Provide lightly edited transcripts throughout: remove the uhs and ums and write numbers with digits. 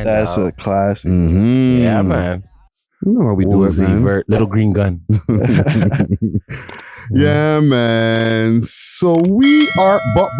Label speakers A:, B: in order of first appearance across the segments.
A: That's a classic.
B: Yeah, man.
C: You know how we do it, man.
B: Little green gun.
C: Yeah, man. So we are Buck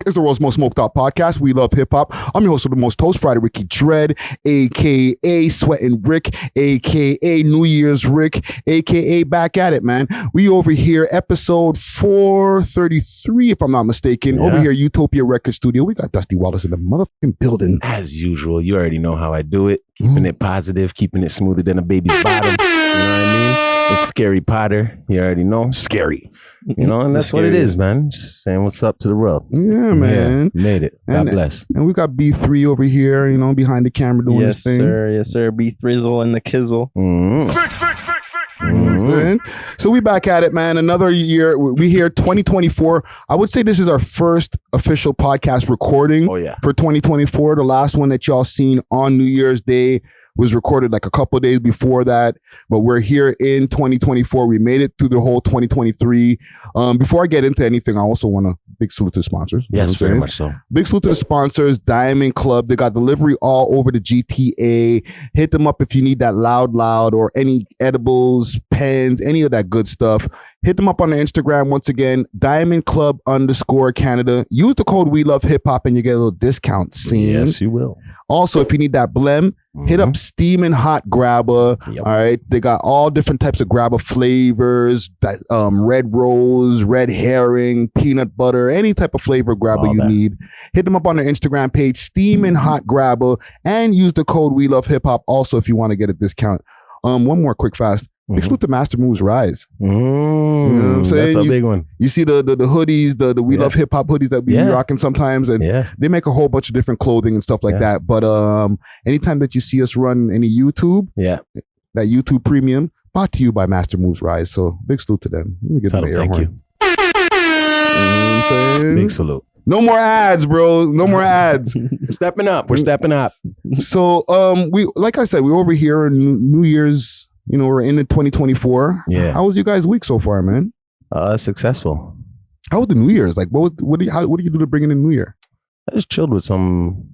C: is the world's most smoked out podcast. We love hip hop. I'm your host of the most toast, Friday Ricky Dread, aka Sweatin' Rick, aka New Year's Rick, aka back at it, man. We over here, episode 433, if I'm not mistaken.
B: Yeah.
C: Over here, Utopia Record Studio. We got Dusty Wallace in the motherfucking building.
B: As usual, you already know how I do it. Keeping it positive, keeping it smoother than a baby's bottom. You know what I mean? It's Scary Potter. You already know. Scary. You know, and that's what it is, man. Just saying what's up to the world.
C: Yeah, man.
B: Yeah, made it. God bless.
C: And we got B3 over here, you know, behind the camera doing his thing.
A: Yes, sir. B Thrizzle and the Kizzle.
C: So we back at it, man. Another year. We here 2024. I would say this is our first official podcast recording for 2024. The last one that y'all seen on New Year's Day was recorded like a couple of days before that, but we're here in 2024. We made it through the whole 2023. Before I get into anything, I also want to big salute to the sponsors.
B: Yes, very much so.
C: Big salute to the sponsors, Diamond Club. They got delivery all over the GTA. Hit them up if you need that loud or any edibles, pens, any of that good stuff. Hit them up on their Instagram once again, Diamond Club _Canada. Use the code We Love Hip Hop and you get a little discount.
B: Yes, you will.
C: Also, if you need that blem, hit up Steamin' Hot Grabber.
B: Yep.
C: All right. They got all different types of grabber flavors, red rose, red herring, peanut butter, any type of flavor grabber you need. Hit them up on their Instagram page, Steamin' Hot Grabber, and use the code We Love Hip Hop also if you want to get a discount. One more quick fast. Big salute to Master Moves Rise. You know what I'm saying?
B: That's a big one.
C: You see the hoodies, the We Love Hip Hop hoodies that we be rocking sometimes, and they make a whole bunch of different clothing and stuff like that. But anytime that you see us run any YouTube, that YouTube Premium, brought to you by Master Moves Rise. So big salute to them. Let me get them
B: thank you.
C: You know what I'm saying?
B: Big salute.
C: No more ads, bro. No more ads.
B: We're stepping up. We're stepping up.
C: So we, like I said, we're over here in New Year's. You know, we're in 2024.
B: Yeah.
C: How was you guys' week so far, man?
B: Successful.
C: How was the New Year's? Like, what do you do to bring in the New Year?
B: I just chilled with some,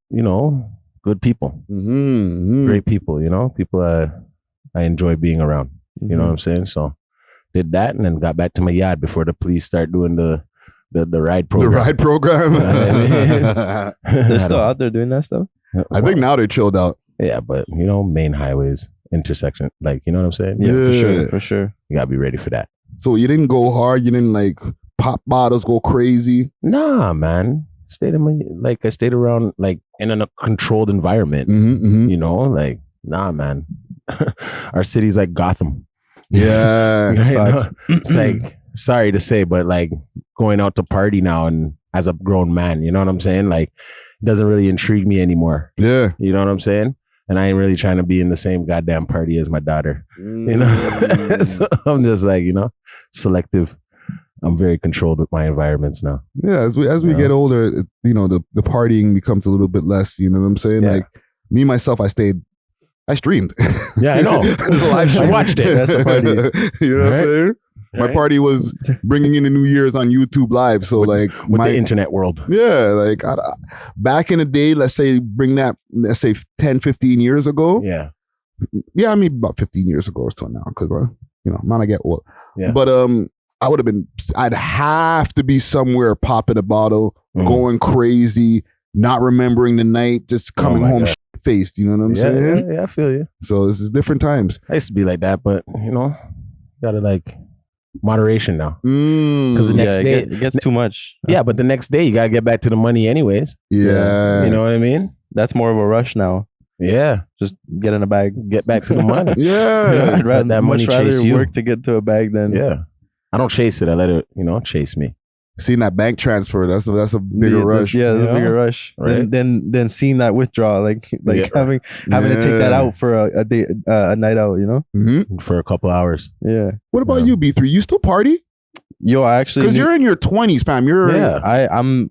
B: you know, good people. Great people, you know, people I enjoy being around. You know what I'm saying? So did that and then got back to my yard before the police start doing the ride program.
C: The ride program.
A: They're still out there doing that stuff?
C: I think now they're chilled out.
B: Yeah, but you know, main highways, intersection, like, you know what I'm saying?
A: Yeah, for sure.
B: You gotta be ready for that.
C: So you didn't go hard. You didn't like pop bottles, go crazy.
B: Nah, man. I stayed around like in a controlled environment. You know, like, nah, man. Our city's like Gotham.
C: Yeah.
B: It's like, sorry to say, but like going out to party now and as a grown man, you know what I'm saying? Like, it doesn't really intrigue me anymore.
C: Yeah.
B: You know what I'm saying? And I ain't really trying to be in the same goddamn party as my daughter. You know? So I'm just like, you know, selective. I'm very controlled with my environments now.
C: Yeah, as we get older, you know, the partying becomes a little bit less, you know what I'm saying?
B: Yeah.
C: Like me, myself, I streamed.
B: Yeah, I know. I watched it.
C: That's a party. You know what I'm saying? My party was bringing in the New Year's on YouTube Live. So with
B: the internet world.
C: Yeah. Like back in the day, let's say 10, 15 years ago.
B: Yeah.
C: Yeah. I mean, about 15 years ago or so now. Cause you know, man, I get old.
B: Yeah.
C: But I'd have to be somewhere popping a bottle, going crazy, not remembering the night, just coming home faced. You know what I'm saying?
B: Yeah, I feel you.
C: So this is different times.
B: I used to be like that, but you know, gotta like moderation now. Because the next day
A: it gets too much.
B: Yeah, but the next day you gotta get back to the money anyways.
C: Yeah.
B: You know what I mean?
A: That's more of a rush now.
B: Yeah.
A: Just get in a bag.
B: Get back to the money.
C: Yeah.
A: I'd rather
B: that money chase you.
A: work to get to a bag than
B: I don't chase it. I let it, you know, chase me.
C: Seeing that bank transfer, that's a bigger rush.
A: Yeah, that's a bigger rush.
B: Right?
A: Then seeing that withdrawal, like having to take that out for a day, a night out, you know,
B: for a couple hours.
A: Yeah.
C: What about you, B3? You still party?
A: Yo, I actually,
C: because you're in your 20s, fam.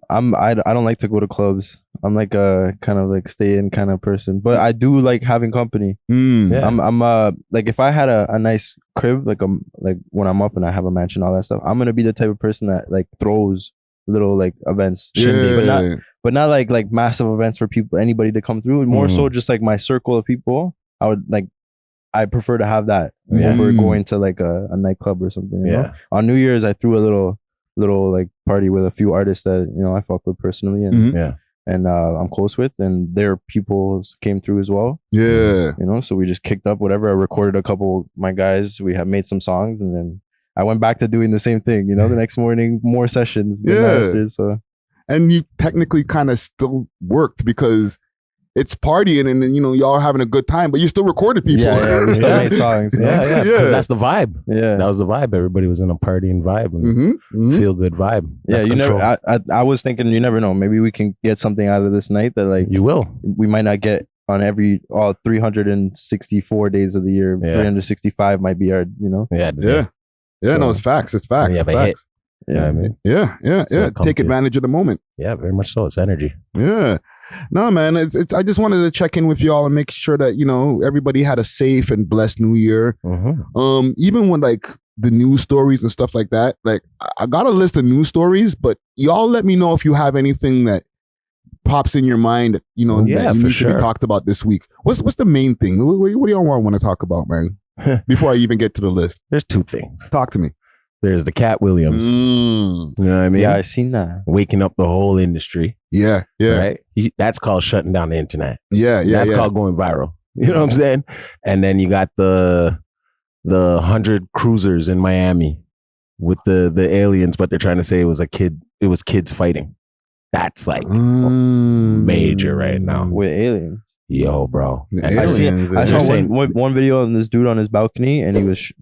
A: I don't like to go to clubs. I'm like a kind of like stay in kind of person, but I do like having company.
B: Yeah.
A: I'm like if I had a nice crib, like when I'm up and I have a mansion, all that stuff, I'm gonna be the type of person that like throws little like events, but not like massive events for anybody to come through. More so just like my circle of people. I prefer to have that over going to like a nightclub or something. You know? On New Year's, I threw a little like party with a few artists that I fuck with personally, and I'm close with, and their people came through as well.
C: Yeah,
A: so we just kicked up whatever. I recorded a couple of my guys. We have made some songs, and then I went back to doing the same thing. The next morning, more sessions. So,
C: and you technically kind of still worked because it's partying and y'all are having a good time, but you still recorded people.
A: Yeah, we still made songs.
B: Yeah, because that's the vibe.
A: Yeah,
B: that was the vibe. Everybody was in a partying vibe and feel good vibe. That's
A: never. I was thinking, you never know. Maybe we can get something out of this night that like
B: you will.
A: We might not get on all 364 days of the year. 365 might be our.
C: Yeah. No, it's facts. It's facts.
B: Yeah,
C: facts.
B: I mean,
C: yeah. Take advantage of the moment.
B: Yeah, very much so. It's energy.
C: Yeah. No, man. It's. I just wanted to check in with y'all and make sure that everybody had a safe and blessed New Year. Even when like the news stories and stuff like that. Like I got a list of news stories, but y'all let me know if you have anything that pops in your mind. That you need to be talked about this week. What's the main thing? What do y'all want to talk about, man? Before I even get to the list,
B: there's two things.
C: Talk to me.
B: There's the Cat Williams. You know what I mean?
A: Yeah, I seen that.
B: Waking up the whole industry.
C: Yeah.
B: Right? That's called shutting down the internet.
C: Yeah.
B: That's called going viral. You know what I'm saying? And then you got the 100 cruisers in Miami with the aliens, but they're trying to say it was kids fighting. That's like major right now.
A: With aliens.
B: Yo, bro.
A: I saw one video of this dude on his balcony, and he was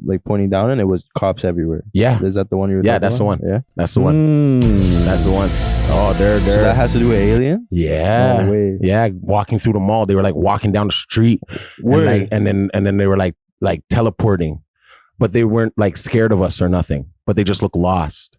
A: like pointing down, and it was cops everywhere.
B: Yeah.
A: Is that the one you're
B: that's the one.
A: Yeah.
B: That's the one. That's the one. Oh, they're
A: So that has to do with aliens?
B: Yeah.
A: No way.
B: Yeah. Walking through the mall. They were like walking down the street. And then they were like teleporting. But they weren't like scared of us or nothing. But they just looked lost.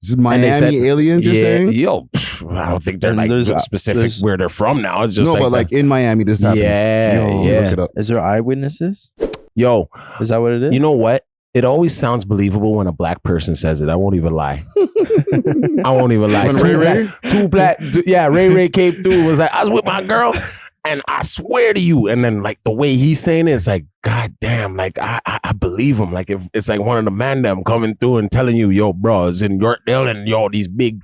C: This is Miami aliens, you're saying?
B: Yo, I don't think they're like specific where they're from now. It's just
C: but like in Miami, this happened.
B: Yeah.
C: Look it up.
A: Is there eyewitnesses?
B: Yo.
A: Is that what it is?
B: You know what? It always sounds believable when a black person says it. I won't even lie. Ray came through and was like, I was with my girl and I swear to you. And then like the way he's saying it, it's like, God damn, like I believe him. Like if it's like one of the man them coming through and telling you, yo, bro, it's in Yorkdale and yo, these big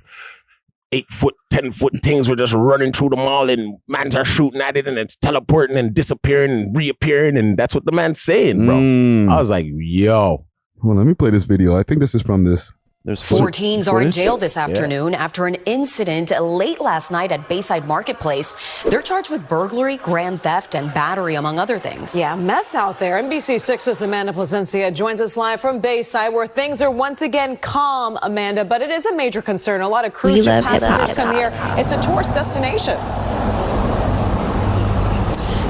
B: 8-foot, 10-foot things were just running through the mall and mans are shooting at it and it's teleporting and disappearing and reappearing. And that's what the man's saying, bro. I was like, yo.
C: Well, let me play this video. I think this is from this.
D: There's 4 teens are in jail this afternoon after an incident late last night at Bayside Marketplace. They're charged with burglary, grand theft, and battery, among other things.
E: Yeah, mess out there. NBC6's Amanda Placencia joins us live from Bayside, where things are once again calm, Amanda, but it is a major concern. A lot of cruise ship passengers come here. It's a tourist destination.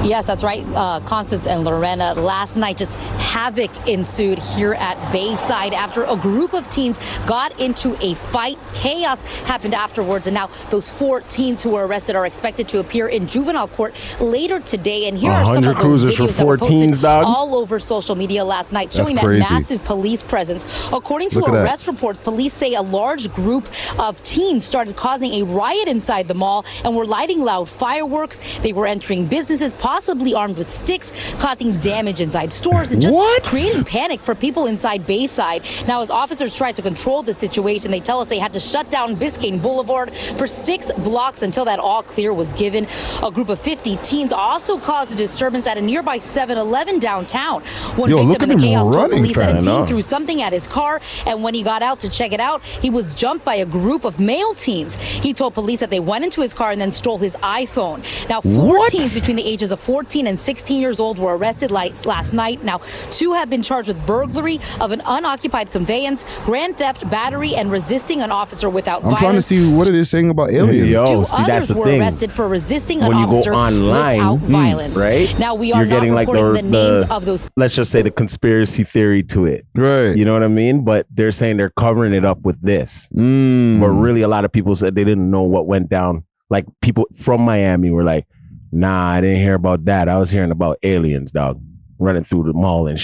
F: Yes, that's right, Constance and Lorena. Last night, just havoc ensued here at Bayside after a group of teens got into a fight. Chaos happened afterwards, and now those 4 teens who were arrested are expected to appear in juvenile court later today. And here are some of those videos that were posted all over social media last night, showing that massive police presence. According to arrest reports, police say a large group of teens started causing a riot inside the mall and were lighting loud fireworks. They were entering businesses, possibly armed with sticks, causing damage inside stores and just creating panic for people inside Bayside. Now, as officers tried to control the situation, they tell us they had to shut down Biscayne Boulevard for 6 blocks until that all clear was given. A group of 50 teens also caused a disturbance at a nearby 7-Eleven downtown. One victim in the chaos told police that a teen threw something at his car, and when he got out to check it out, he was jumped by a group of male teens. He told police that they went into his car and then stole his iPhone. Now, 4 teens between the ages of 14 and 16 years old were arrested last night. Now, 2 have been charged with burglary of an unoccupied conveyance, grand theft, battery, and resisting an officer without violence.
C: I'm trying to see what it is saying about aliens.
B: Yo, see, that's the thing.
F: 2 others were arrested for resisting an
B: when you
F: officer
B: go online,
F: without violence.
B: Right?
F: Now, we are not recording the names of those.
B: Let's just say the conspiracy theory to it.
C: Right.
B: You know what I mean? But they're saying they're covering it up with this. But really, a lot of people said they didn't know what went down. Like people from Miami were like, nah, I didn't hear about that. I was hearing about aliens, dog, running through the mall and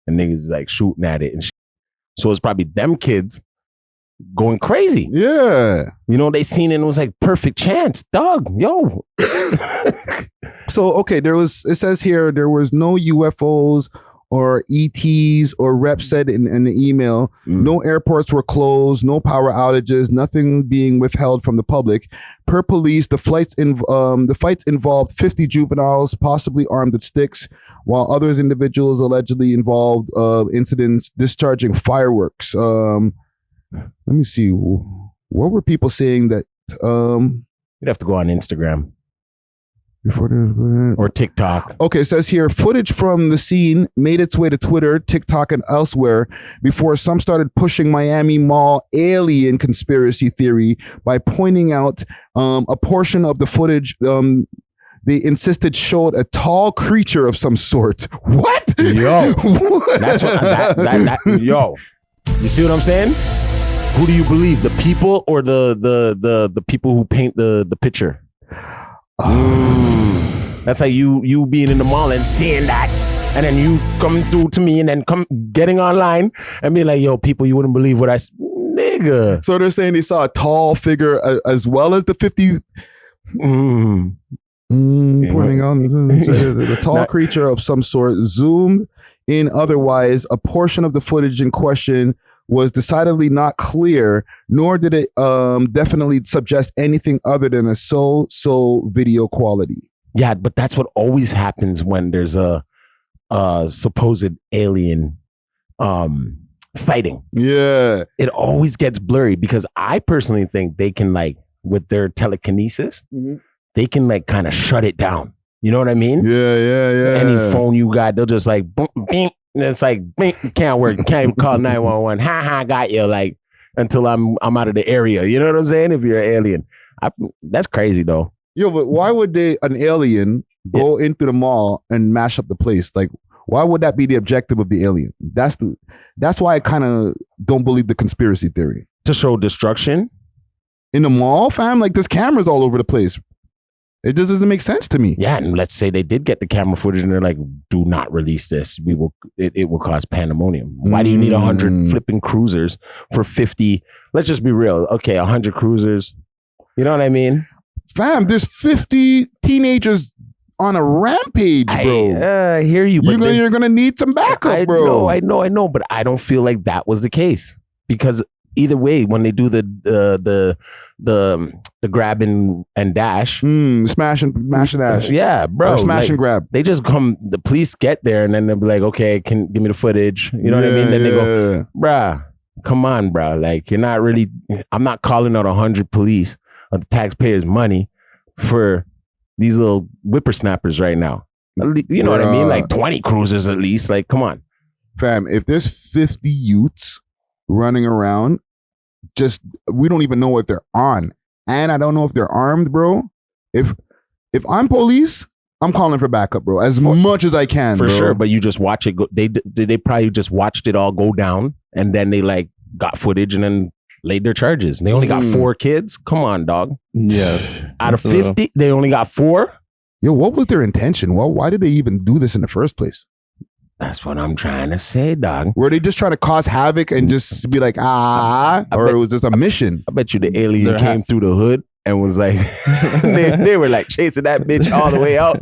B: niggas like shooting at it and shit. So it's probably them kids going crazy.
C: Yeah.
B: You know, they seen it and it was like perfect chance. Dog, yo.
C: So, okay, it says here there was no UFOs or ETs or Rep said in the email. No airports were closed, no power outages, nothing being withheld from the public. Per police, the fights involved 50 juveniles, possibly armed with sticks, while others individuals allegedly involved incidents discharging fireworks. Let me see. What were people saying that?
B: You'd have to go on Instagram. Or TikTok.
C: Okay, it says here, footage from the scene made its way to Twitter, TikTok, and elsewhere before some started pushing Miami Mall alien conspiracy theory by pointing out a portion of the footage they insisted showed a tall creature of some sort. What?
B: Yo. That's what yo. You see what I'm saying? Who do you believe? The people or the people who paint the picture? That's like you being in the mall and seeing that, and then you come through to me and then getting online and be like, yo, people, you wouldn't believe what nigga.
C: So they're saying they saw a tall figure as well as the 50 pointing on the tall creature of some sort zoomed in. Otherwise, a portion of the footage in question was decidedly not clear, nor did it definitely suggest anything other than a so video quality.
B: Yeah, but that's what always happens when there's a supposed alien sighting.
C: Yeah.
B: It always gets blurry because I personally think they can, like, with their telekinesis, they can like kind of shut it down. You know what I mean?
C: Yeah.
B: Any phone you got, they'll just like boom, bing, and it's like bing, can't work, can't even call 911. Got you, like, until I'm out of the area. You know what I'm saying? If you're an alien, that's crazy though.
C: Yo, but why would an alien go into the mall and mash up the place? Like, why would that be the objective of the alien? That's why I kind of don't believe the conspiracy theory.
B: To show destruction
C: in the mall, fam. Like, there's cameras all over the place. It just doesn't make sense to me.
B: Yeah, and let's say they did get the camera footage and they're like, do not release this. It will cause pandemonium. Why do you need 100 flipping cruisers for 50? Let's just be real. Okay, 100 cruisers. You know what I mean?
C: Fam, there's 50 teenagers on a rampage, bro.
B: I hear you.
C: But you're going to need some backup, bro.
B: I know. But I don't feel like that was the case. Because either way, when they do the grab and dash,
C: smash and dash,
B: yeah, bro,
C: or smash and grab.
B: They just come. The police get there and then they'll be like, "Okay, can give me the footage." You know what I mean? Then they go, "Bruh, come on, bruh. Like, you're not really. I'm not calling out 100 police of the taxpayers' money for these little whippersnappers right now. You know what I mean? Like 20 cruisers at least. Like, come on,
C: fam. If there's 50 youths running around, we don't even know what they're on, and I don't know if they're armed, bro. If I'm police, I'm calling for backup, bro, as much as I can,
B: for
C: bro.
B: sure. But you just watch it go. They probably just watched it all go down, and then they like got footage and then laid their charges. And they only got 4 kids. Come on, dog.
A: Yeah,
B: out of 50, they only got 4.
C: Yo, what was their intention? Well, why did they even do this in the first place?
B: That's what I'm trying to say, dog.
C: Were they just trying to cause havoc and just be like, or was this a mission?
B: I bet you the alien came through the hood and was like, they were like chasing that bitch all the way out.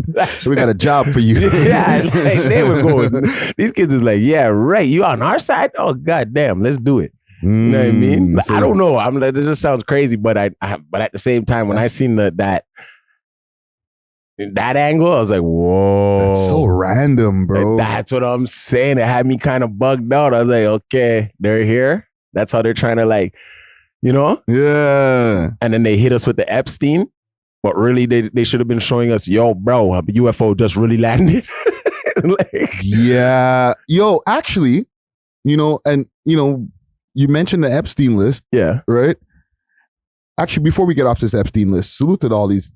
C: We got a job for you.
B: Yeah, like they were going. These kids is like, yeah, right. You on our side? Oh, goddamn, let's do it. You know what I mean? I don't know. It just sounds crazy, but but at the same time, when I seen that angle, I was like, whoa.
C: That's so random, bro.
B: And that's what I'm saying. It had me kind of bugged out. I was like, okay, they're here. That's how they're trying to, like, you know?
C: Yeah.
B: And then they hit us with the Epstein, but really they should have been showing us, yo, bro, a UFO just really landed.
C: Like, yeah. Yo, actually, you mentioned the Epstein list.
B: Yeah.
C: Right? Actually, before we get off this Epstein list, salute to all these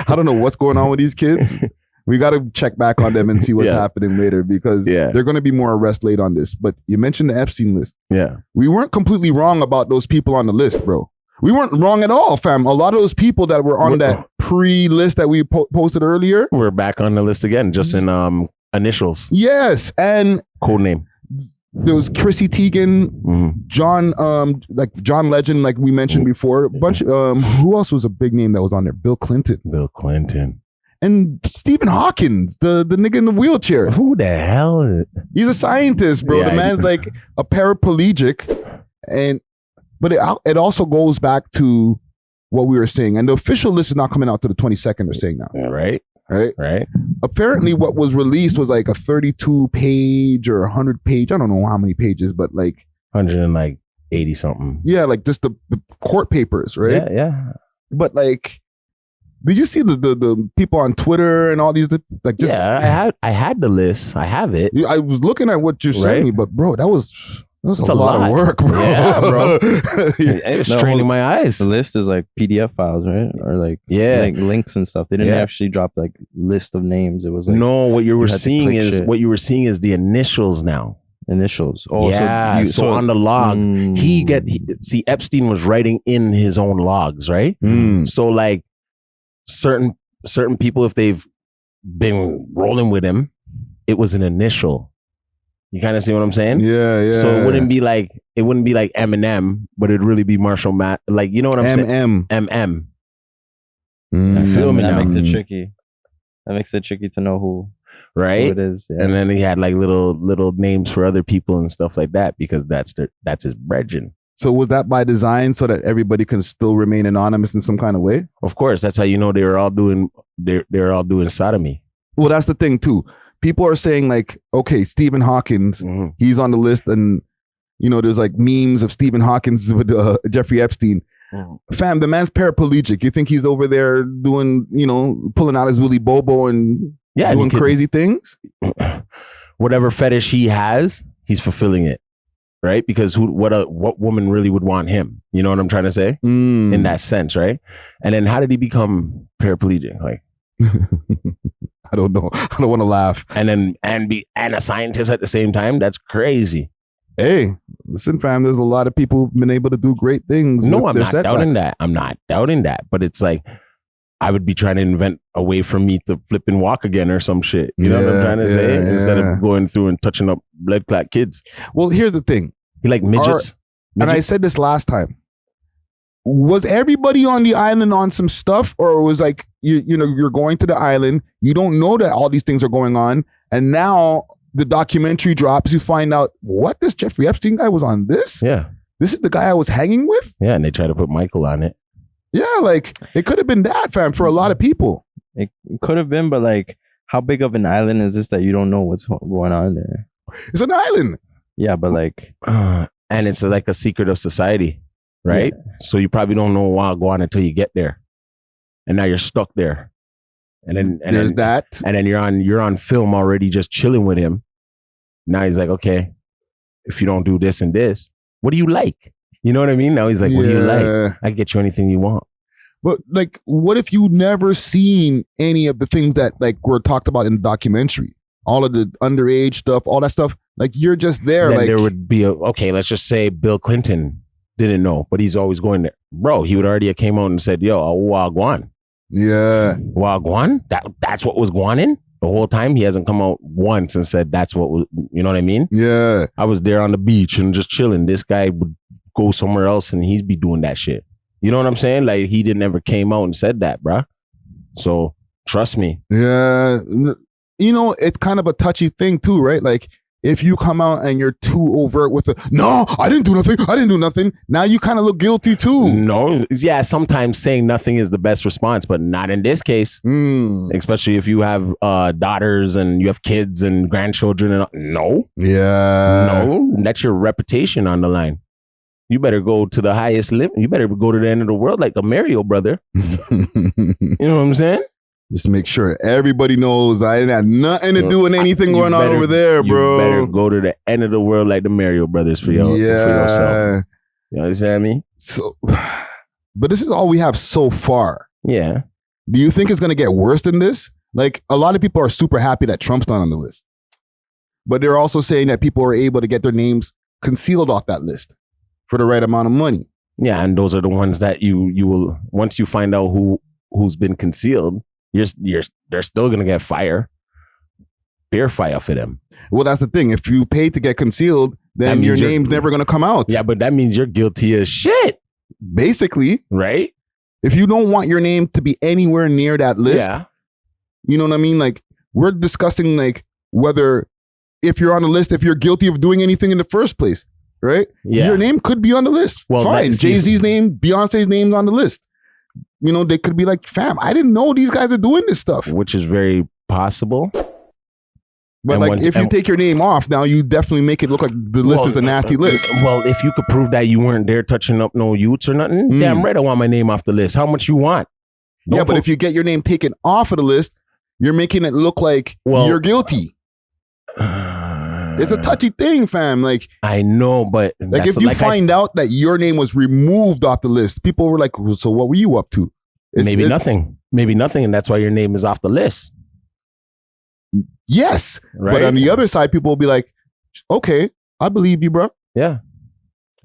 C: I don't know what's going on with these kids. We got to check back on them and see what's happening later, because they're going to be more arrests laid on this. But you mentioned the Epstein list.
B: Yeah.
C: We weren't completely wrong about those people on the list, bro. We weren't wrong at all, fam. A lot of those people that were on that pre-list that we posted earlier.
B: We're back on the list again, just in initials.
C: Yes. And
B: cool name.
C: There was Chrissy Teigen, John Legend, like we mentioned before. A bunch. Who else was a big name that was on there? Bill Clinton. And Stephen Hawkins, the nigga in the wheelchair.
B: Who the hell?
C: He's a scientist, bro. The man's like a paraplegic, but it also goes back to what we were saying. And the official list is not coming out to the 22nd. They're saying now,
B: right.
C: Apparently, what was released was like a 32-page or 100-page. I don't know how many pages, but like
B: 180 something.
C: Yeah, like just the court papers, right?
B: Yeah.
C: But like, did you see the people on Twitter and all these
B: I had the list. I have it.
C: I was looking at what you sent me, but bro, that was a lot of work, bro.
B: Yeah, bro. It was straining my eyes.
A: The list is like PDF files, right? Or like links and stuff. They didn't actually drop like list of names. It was like
B: what you were seeing is the initials now.
A: Initials. Oh,
B: yeah. So on the log, see, Epstein was writing in his own logs, right? So like certain people, if they've been rolling with him, it was an initial. You kind of see what I'm saying?
C: Yeah.
B: So it wouldn't be like Eminem, but it'd really be Marshall Matt. Like, you know what I'm saying? MM.
A: Feel me? That makes it tricky. That makes it tricky to know who it is. Yeah.
B: And then he had like little names for other people and stuff like that because that's his brethren.
C: So was that by design so that everybody can still remain anonymous in some kind of way?
B: Of course, that's how you know they were all doing sodomy.
C: Well, that's the thing too. People are saying like, okay, Stephen Hawkins, he's on the list, and you know, there's like memes of Stephen Hawkins with Jeffrey Epstein. Fam, the man's paraplegic. You think he's over there doing, pulling out his Willy Bobo and doing crazy things?
B: Whatever fetish he has, he's fulfilling it, right? Because what woman really would want him? You know what I'm trying to say? In that sense, right? And then how did he become paraplegic? Like.
C: I don't know. I don't want to laugh.
B: And be a scientist at the same time. That's crazy.
C: Hey, listen, fam. There's a lot of people who've been able to do great things.
B: No, I'm not doubting that. I'm not doubting that. But it's like I would be trying to invent a way for me to flip and walk again or some shit. You know what I'm trying to say? Instead of going through and touching up blood clot kids.
C: Well, here's the thing.
B: You like midgets?
C: And I said this last time. Was everybody on the island on some stuff, or was like you're going to the island, you don't know that all these things are going on, and now the documentary drops, you find out what, this Jeffrey Epstein guy was on this?
B: Yeah.
C: This is the guy I was hanging with?
B: Yeah, and they try to put Michael on it.
C: Yeah, like it could have been that, fam, for a lot of people.
A: It could have been, but like how big of an island is this that you don't know what's going on there?
C: It's an island.
A: Yeah, but like
B: and it's like a secret of society. Right? Yeah. So you probably don't know Wagwan until you get there. And now you're stuck there. And then you're on film already just chilling with him. Now he's like, okay, if you don't do this and this, what do you like? You know what I mean? Now he's like, what do you like? I can get you anything you want.
C: But like, what if you never seen any of the things that like were talked about in the documentary? All of the underage stuff, all that stuff. Like you're just there.
B: Then
C: like
B: there would be let's just say Bill Clinton didn't know, but he's always going there. Bro, he would already have came out and said, yo, Wagwan.
C: Yeah.
B: Wagwan? That's what was guanin? The whole time he hasn't come out once and said that's what was, you know what I mean?
C: Yeah.
B: I was there on the beach and just chilling. This guy would go somewhere else and he'd be doing that shit. You know what I'm saying? Like he didn't ever came out and said that, bro. So trust me.
C: Yeah. It's kind of a touchy thing too, right? Like if you come out and you're too overt with no, I didn't do nothing. Now you kind of look guilty too.
B: No. Yeah. Sometimes saying nothing is the best response, but not in this case. Especially if you have daughters and you have kids and grandchildren. No.
C: Yeah.
B: No. That's your reputation on the line. You better go to the highest limit. You better go to the end of the world like a Mario brother. You know what I'm saying?
C: Just to make sure everybody knows I didn't have nothing to do with anything going on over there, bro.
B: You better go to the end of the world like the Mario brothers for yourself. You understand me?
C: So, but this is all we have so far.
B: Yeah.
C: Do you think it's going to get worse than this? Like, a lot of people are super happy that Trump's not on the list. But they're also saying that people are able to get their names concealed off that list for the right amount of money.
B: Yeah, and those are the ones that you will, once you find out who's been concealed, they're still gonna get beer fire for them.
C: Well, that's the thing. If you pay to get concealed, then your name's never going to come out.
B: Yeah, but that means you're guilty as shit.
C: Basically.
B: Right?
C: If you don't want your name to be anywhere near that list, you know what I mean? Like, we're discussing like whether if you're on the list, if you're guilty of doing anything in the first place, right? Yeah. Your name could be on the list. Well, fine. Jay-Z's name, Beyonce's name's on the list. You know, they could be like, fam, I didn't know these guys are doing this stuff.
B: Which is very possible.
C: But like, if you take your name off, now you definitely make it look like the list is a nasty list.
B: Well, if you could prove that you weren't there touching up no youths or nothing, damn right I want my name off the list. How much you want?
C: But if you get your name taken off of the list, you're making it look like you're guilty. It's a touchy thing, fam. Like,
B: I know, but
C: like if you find out that your name was removed off the list, people were like, so what were you up to?
B: Maybe nothing. Maybe nothing, and that's why your name is off the list.
C: Yes. Right? But on the other side, people will be like, okay, I believe you, bro.
B: Yeah.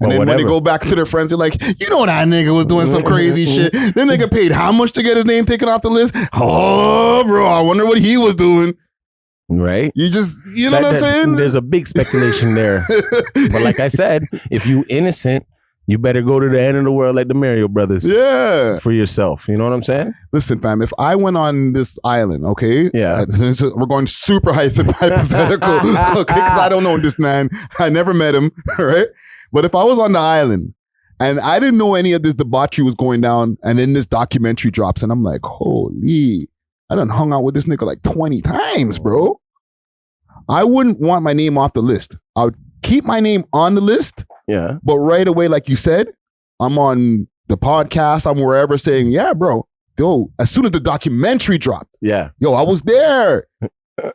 C: And then when they go back to their friends, they're like, you know that nigga was doing some crazy shit. That nigga paid how much to get his name taken off the list? Oh, bro, I wonder what he was doing.
B: Right?
C: You know what I'm saying?
B: There's a big speculation there. But like I said, if you innocent, you better go to the end of the world like the Mario brothers.
C: Yeah.
B: For yourself. You know what I'm saying?
C: Listen, fam, if I went on this island, okay?
B: Yeah.
C: We're going super hypothetical, okay? Because I don't know this man. I never met him, right? But if I was on the island and I didn't know any of this debauchery was going down and then this documentary drops and I'm like, holy, I done hung out with this nigga like 20 times, bro. I wouldn't want my name off the list. I would keep my name on the list.
B: Yeah.
C: But right away, like you said, I'm on the podcast, I'm wherever saying, yeah, bro, yo, as soon as the documentary dropped, yo, I was there.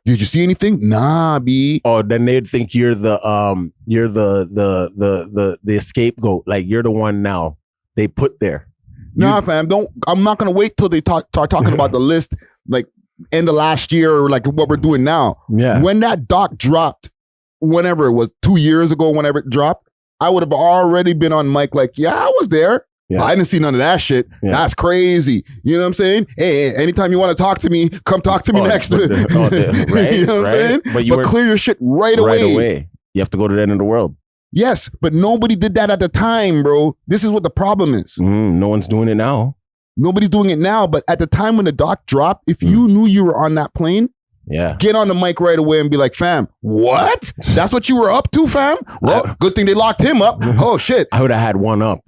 C: Did you see anything? Nah, B.
B: Oh, then they'd think you're the scapegoat. Like you're the one now they put there.
C: Nah, fam, I'm not gonna wait till they start talking about the list like end of last year or like what we're doing now.
B: Yeah.
C: When that doc dropped, whenever it was 2 years ago, whenever it dropped, I would have already been on mic like, yeah, I was there. Yeah. I didn't see none of that shit. Yeah. That's crazy. You know what I'm saying? Hey, anytime you want to talk to me, come talk to me next.
B: Right,
C: you know what I'm saying? But clear your shit right away.
B: You have to go to the end of the world.
C: Yes, but nobody did that at the time, bro. This is what the problem is.
B: No one's doing it now.
C: Nobody's doing it now, but at the time when the doc dropped, if you knew you were on that plane, get on the mic right away and be like, fam, what? That's what you were up to, fam? Well, good thing they locked him up. Oh, shit.
B: I would have had one up.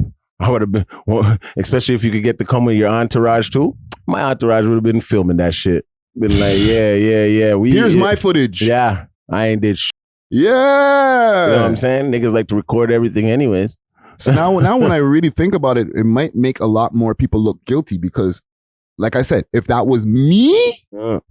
B: I would have been, especially if you could get to come with your entourage too. My entourage would have been filming that shit. Been like, yeah.
C: Here's my footage.
B: Yeah, I ain't did shit.
C: Yeah.
B: You know what I'm saying? Niggas like to record everything anyways.
C: So now when I really think about it, it might make a lot more people look guilty because, like I said, if that was me and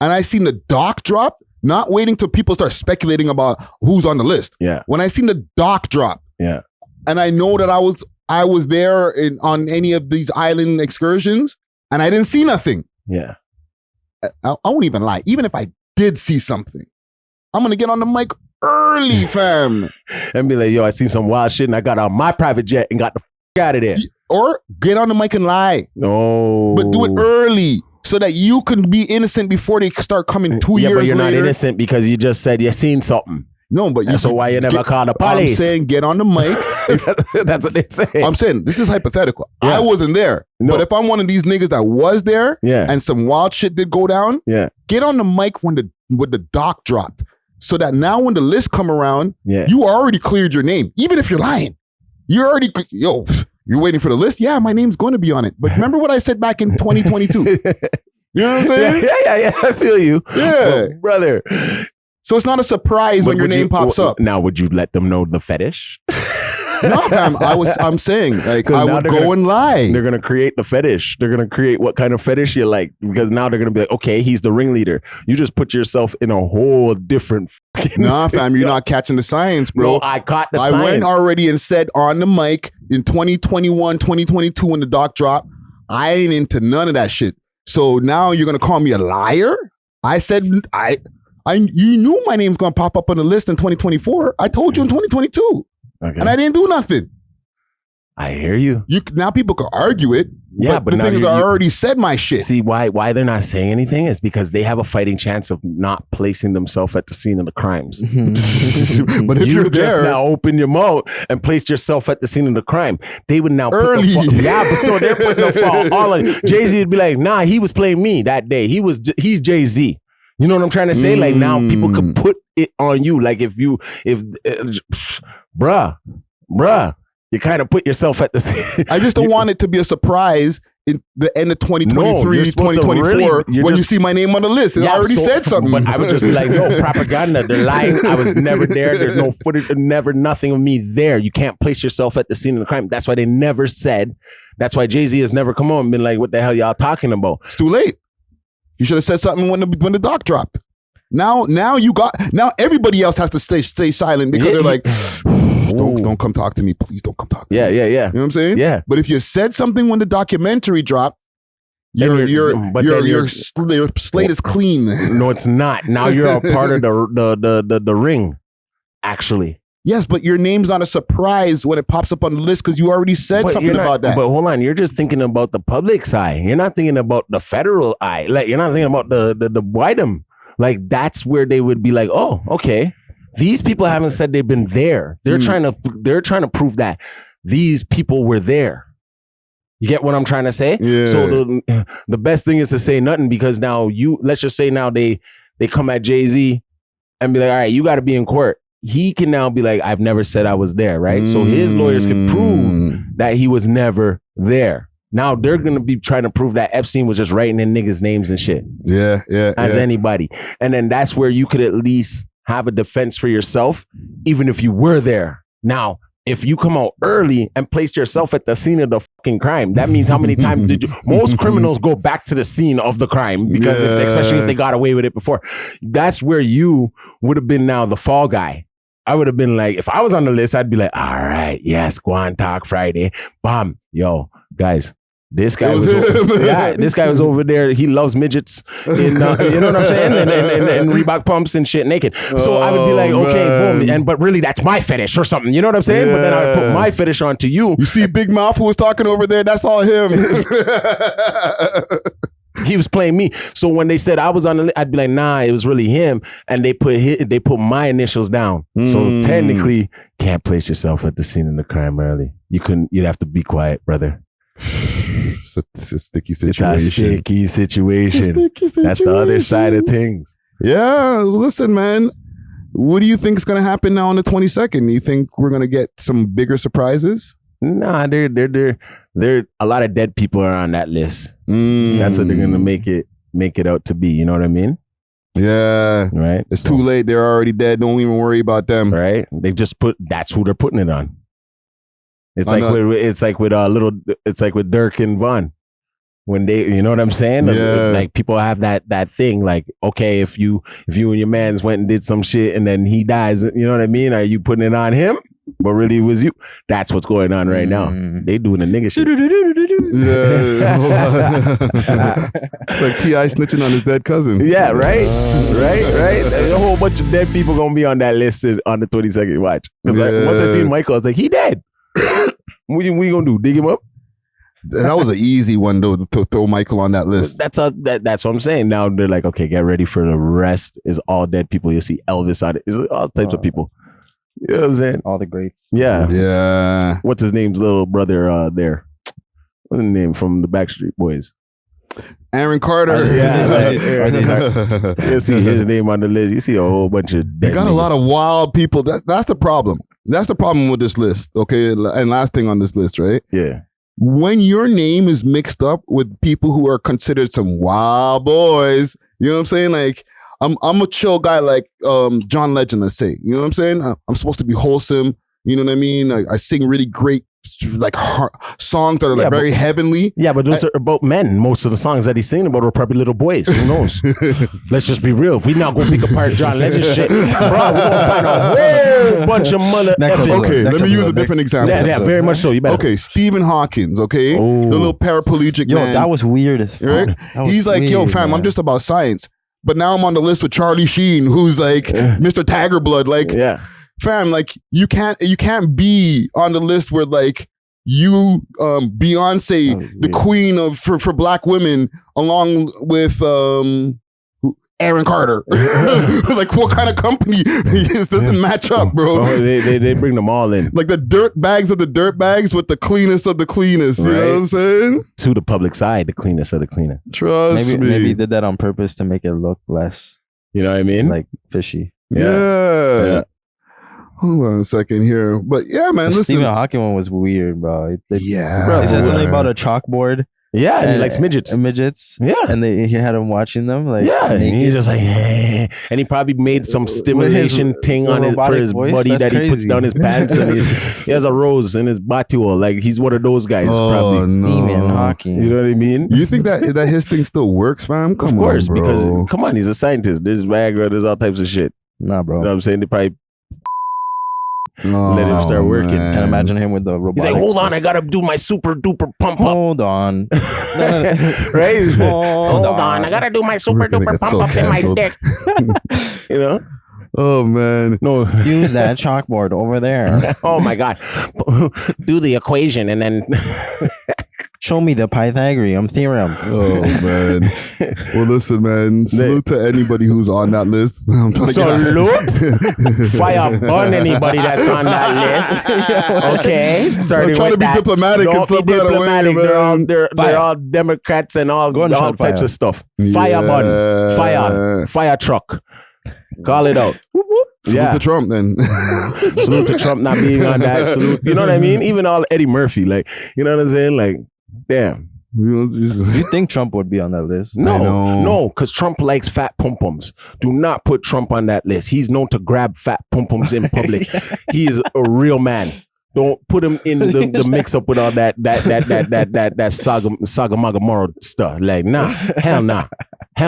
C: I seen the doc drop, not waiting till people start speculating about who's on the list.
B: Yeah.
C: When I seen the doc drop, and I know that I was there on any of these island excursions, and I didn't see nothing.
B: Yeah.
C: I won't even lie. Even if I did see something, I'm gonna get on the mic early, fam.
B: And be like, yo, I seen some wild shit and I got on my private jet and got the out of there.
C: Or get on the mic and lie.
B: No.
C: But do it early so that you can be innocent before they start coming 2 years later.
B: But you're not innocent because you just said you seen something.
C: No, but
B: so why you never call the police?
C: I'm saying get on the mic.
B: That's what they say.
C: I'm saying this is hypothetical. Yeah. I wasn't there. No. But if I'm one of these niggas that was there and some wild shit did go down, get on the mic when the doc dropped. So that now when the list come around, you already cleared your name. Even if you're lying. You're waiting for the list? Yeah, my name's going to be on it. But remember what I said back in 2022? You know what I'm saying?
B: Yeah. I feel you.
C: Yeah.
B: Oh, brother.
C: So it's not a surprise when your name pops up.
B: Now, would you let them know the fetish?
C: No, fam. I'm saying, like, I would go and lie.
B: They're gonna create the fetish. They're gonna create what kind of fetish you like, because now they're gonna be like, okay, he's the ringleader. You just put yourself in a whole different.
C: Nah, fam, you're not catching the science, bro.
B: No, I caught the science.
C: I went already and said on the mic in 2021, 2022 when the doc dropped, I ain't into none of that shit. So now you're gonna call me a liar? I said you knew my name's gonna pop up on the list in 2024. I told you in 2022. Okay. And I didn't do nothing.
B: I hear you.
C: Now people can argue it.
B: Yeah,
C: but the thing is, I already said my shit.
B: See why they're not saying anything is because they have a fighting chance of not placing themselves at the scene of the crimes.
C: But if you're there,
B: just now open your mouth and placed yourself at the scene of the crime, they would now
C: early.
B: Put the but so they're putting the fault all on Jay-Z would be like, nah, he was playing me that day. He's Jay-Z. You know what I'm trying to say? Like now people could put it on you. Like if bruh, you kind of put yourself at the scene.
C: I just don't want it to be a surprise in the end of 2023, 2024, when you see my name on the list. I already said something.
B: But I would just be like, no, propaganda. They're lying. I was never there. There's no footage, never nothing of me there. You can't place yourself at the scene of the crime. That's why they never said. That's why Jay-Z has never come on and been like, what the hell y'all talking about?
C: It's too late. You should have said something when the doc dropped. Now everybody else has to stay silent because they're like, don't come talk to me. Please don't come talk to me.
B: Yeah.
C: You know what I'm saying?
B: Yeah.
C: But if you said something when the documentary dropped, your slate is clean.
B: No, it's not. Now you're a part of the ring, actually.
C: Yes, but your name's not a surprise when it pops up on the list because you already said something about that.
B: But hold on, you're just thinking about the public's eye. You're not thinking about the federal eye. Like you're not thinking about the whitem. Like that's where they would be like, oh, okay. These people haven't said they've been there. They're trying to prove that these people were there. You get what I'm trying to say?
C: Yeah.
B: So the best thing is to say nothing because now let's just say now they come at Jay-Z and be like, all right, you got to be in court. He can now be like, I've never said I was there, right? So his lawyers can prove that he was never there. Now they're going to be trying to prove that Epstein was just writing in niggas' names and shit.
C: Yeah.
B: As anybody. And then that's where you could at least have a defense for yourself, even if you were there. Now, if you come out early and place yourself at the scene of the fucking crime, that means how many times did you... Most criminals go back to the scene of the crime because especially if they got away with it before. That's where you would have been now the fall guy. I would have been like, if I was on the list, I'd be like, all right, yes, go on, talk Friday. Bomb. Yo, guys, this guy was over there. He loves midgets in, you know what I'm saying? And Reebok pumps and shit naked. So I would be like, okay, boom. But really that's my fetish or something. You know what I'm saying? Yeah. But then I would put my fetish onto you.
C: You see Big Mouth who was talking over there? That's all him.
B: He was playing me. So when they said I was on the list, I'd be like, nah, it was really him. And they put my initials down. So technically, can't place yourself at the scene of the crime early. You'd have to be quiet, brother.
C: It's a sticky situation.
B: It's a sticky situation. That's the other side of things.
C: Yeah, listen, man. What do you think is going to happen now on the 22nd? You think we're going to get some bigger surprises?
B: Nah, they're a lot of dead people are on that list. That's what they're going to make it out to be. You know what I mean?
C: Yeah.
B: Right.
C: It's too late. They're already dead. Don't even worry about them.
B: Right. They just that's who they're putting it on. It's like with Dirk and Von. When they, you know what I'm saying?
C: Yeah.
B: Like people have that thing like, okay, if you and your mans went and did some shit and then he dies, you know what I mean? Are you putting it on him? But really it was you. That's what's going on right now. They doing the nigga shit.
C: It's like T.I. snitching on his dead cousin.
B: Yeah, right? Right? A whole bunch of dead people gonna be on that list on the 22nd watch. Because once I seen Michael, I was like, he dead. What you gonna do? Dig him up?
C: That was an easy one though to throw Michael on that list.
B: That's what I'm saying. Now they're like, okay, get ready for the rest. Is all dead people. You see Elvis on it. It's all types of people. You know what I'm saying?
A: All the greats.
C: Yeah.
B: What's his name's little brother there? What's his name from the Backstreet Boys?
C: Aaron Carter.
B: You see his name on the list. You see a whole bunch of dead
C: They got a lot of wild people. That's the problem. That's the problem with this list. Okay. And last thing on this list, right?
B: Yeah.
C: When your name is mixed up with people who are considered some wild boys, you know what I'm saying? Like, I'm a chill guy like John Legend, let's say. You know what I'm saying? I'm supposed to be wholesome. You know what I mean? I sing really great like songs that are like very heavenly.
B: Yeah, but those are about men. Most of the songs that he's singing about are probably little boys. Who knows? Let's just be real. If we not gonna pick apart John Legend shit, bro, we're gonna find a whole bunch of mother.
C: Okay, let me use a different example.
B: Yeah, very much so. You better.
C: Okay, Stephen Hawkins. Okay, the little paraplegic man.
A: Yo, that was weird.
C: Right? He's like, yo, fam, I'm just about science. But now I'm on the list with Charlie Sheen, who's like Mr. Tigerblood. Like, fam, like you can't be on the list where like you, Beyonce, the queen of for black women, along with Aaron Carter. Like, what kind of company doesn't match up, bro?
B: Oh, they bring them all in.
C: Like the dirt bags of the dirt bags with the cleanest of the cleanest. You know what I'm saying?
B: To the public side, the cleanest of the cleanest.
C: Trust me.
A: Maybe he did that on purpose to make it look less,
B: you know what I mean?
A: like fishy.
C: Yeah. Hold on a second here. But yeah, man, listen.
A: Stephen Hawking one was weird, bro.
C: Yeah.
A: Bro, it said something about a chalkboard.
B: Yeah, and he likes midgets.
A: Yeah. And he had him watching them. Like,
B: and he's just like, hey. And he probably made some stimulation thing on it for his buddy that he puts down his pants, and he has a rose in his butthole. Like, he's one of those guys, probably.
A: Stephen Hawking.
B: You know what I mean?
C: You think that his thing still works, fam?
B: Of course, because come on, he's a scientist. There's Viagra, there's all types of shit.
A: Nah, bro.
B: You know what I'm saying? They probably let him start working.
C: Man.
A: Can't imagine him with the robotic.
B: He's like, hold on, I gotta do my super duper pump up.
A: Hold on.
B: Right? Hold on, I gotta do my super duper pump up in my dick. You know?
C: Oh man.
B: No.
A: Use that chalkboard over there.
B: Oh my God. Do the equation and then
A: show me the Pythagorean theorem.
C: Oh man. Well, listen, man. Salute to anybody who's on that list.
B: Salute. Fire burn anybody that's on that list. Okay. Starting
C: I'm trying
B: with
C: to be diplomatic in some kind of way, man.
B: They're all Democrats and all types of stuff. Fire burn. Fire truck. Call it out.
C: Salute to Trump then.
B: Salute to Trump not being on that. Salute. You know what I mean? Even all Eddie Murphy. Like, you know what I'm saying? Like, damn.
A: You think Trump would be on that list?
B: No, because Trump likes fat pum-pums. Do not put Trump on that list. He's known to grab fat pum-pums in public. He is a real man. Don't put him in the mix up with all that Sagamagomoro stuff. Like, nah. Hell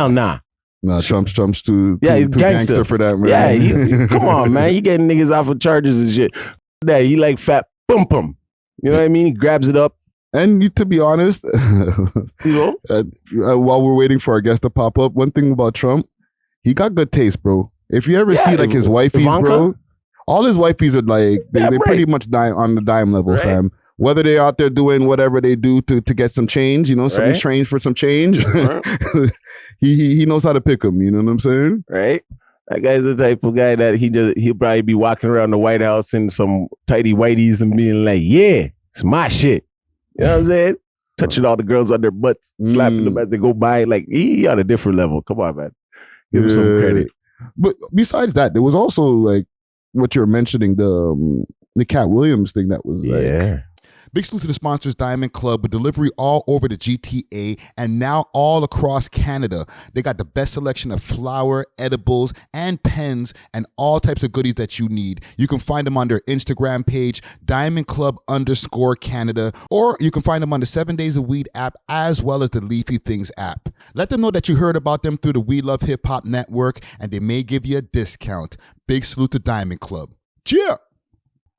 B: nah.
C: Nah, Trump's too
B: he's
C: gangster for that, man.
B: Yeah, come on, man. He getting niggas off of charges and shit. That he like fat pum-pum. You know what I mean? He grabs it up.
C: And to be honest, while we're waiting for our guest to pop up, one thing about Trump, he got good taste, bro. If you ever see like his wifeys, Ivanka? Bro, all his wifeys are like they pretty much on the dime level, fam. Whether they're out there doing whatever they do to get some change, you know, some exchange for some change, he knows how to pick them. You know what I'm saying?
B: Right. That guy's the type of guy that he'll probably be walking around the White House in some tighty whities and being like, "Yeah, it's my shit." You know what I'm saying? Touching all the girls on their butts, slapping them as they go by. Like, he on a different level. Come on, man. Give him some credit.
C: But besides that, there was also like what you're mentioning, the Cat Williams thing that was like. Big salute to the sponsors, Diamond Club, with delivery all over the GTA and now all across Canada. They got the best selection of flour, edibles, and pens, and all types of goodies that you need. You can find them on their Instagram page, DiamondClub_Canada, or you can find them on the 7 Days of Weed app, as well as the Leafy Things app. Let them know that you heard about them through the We Love Hip Hop Network, and they may give you a discount. Big salute to Diamond Club. Cheer!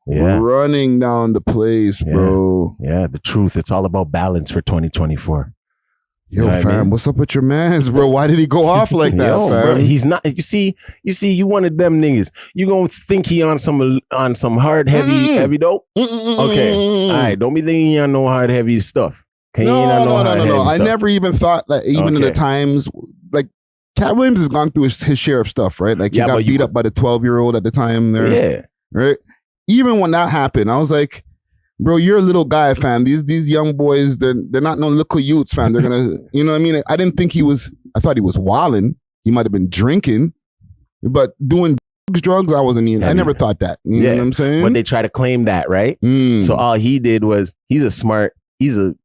B: Yeah.
C: Running down the place, bro.
B: Yeah, the truth. It's all about balance for 2024.
C: Yo, fam, what's up with your mans, bro? Why did he go off like that, fam?
B: Bro, he's not. You see, you one of them niggas. You gonna think he on some hard heavy dope? Okay, all right. Don't be thinking he on no hard heavy stuff.
C: No. I never even thought that. Even in the times, like Cat Williams has gone through his share of stuff, right? Like he got beat up by the 12-year-old at the time. There, right. Even when that happened, I was like, bro, you're a little guy, fam. These young boys, they're not no little youths, fam. They're gonna, you know what I mean? I didn't think I thought he was wilding. He might have been drinking, but doing drugs, I wasn't even, I never thought that. You know what I'm saying?
B: But they try to claim that, right? So all he did was, he's the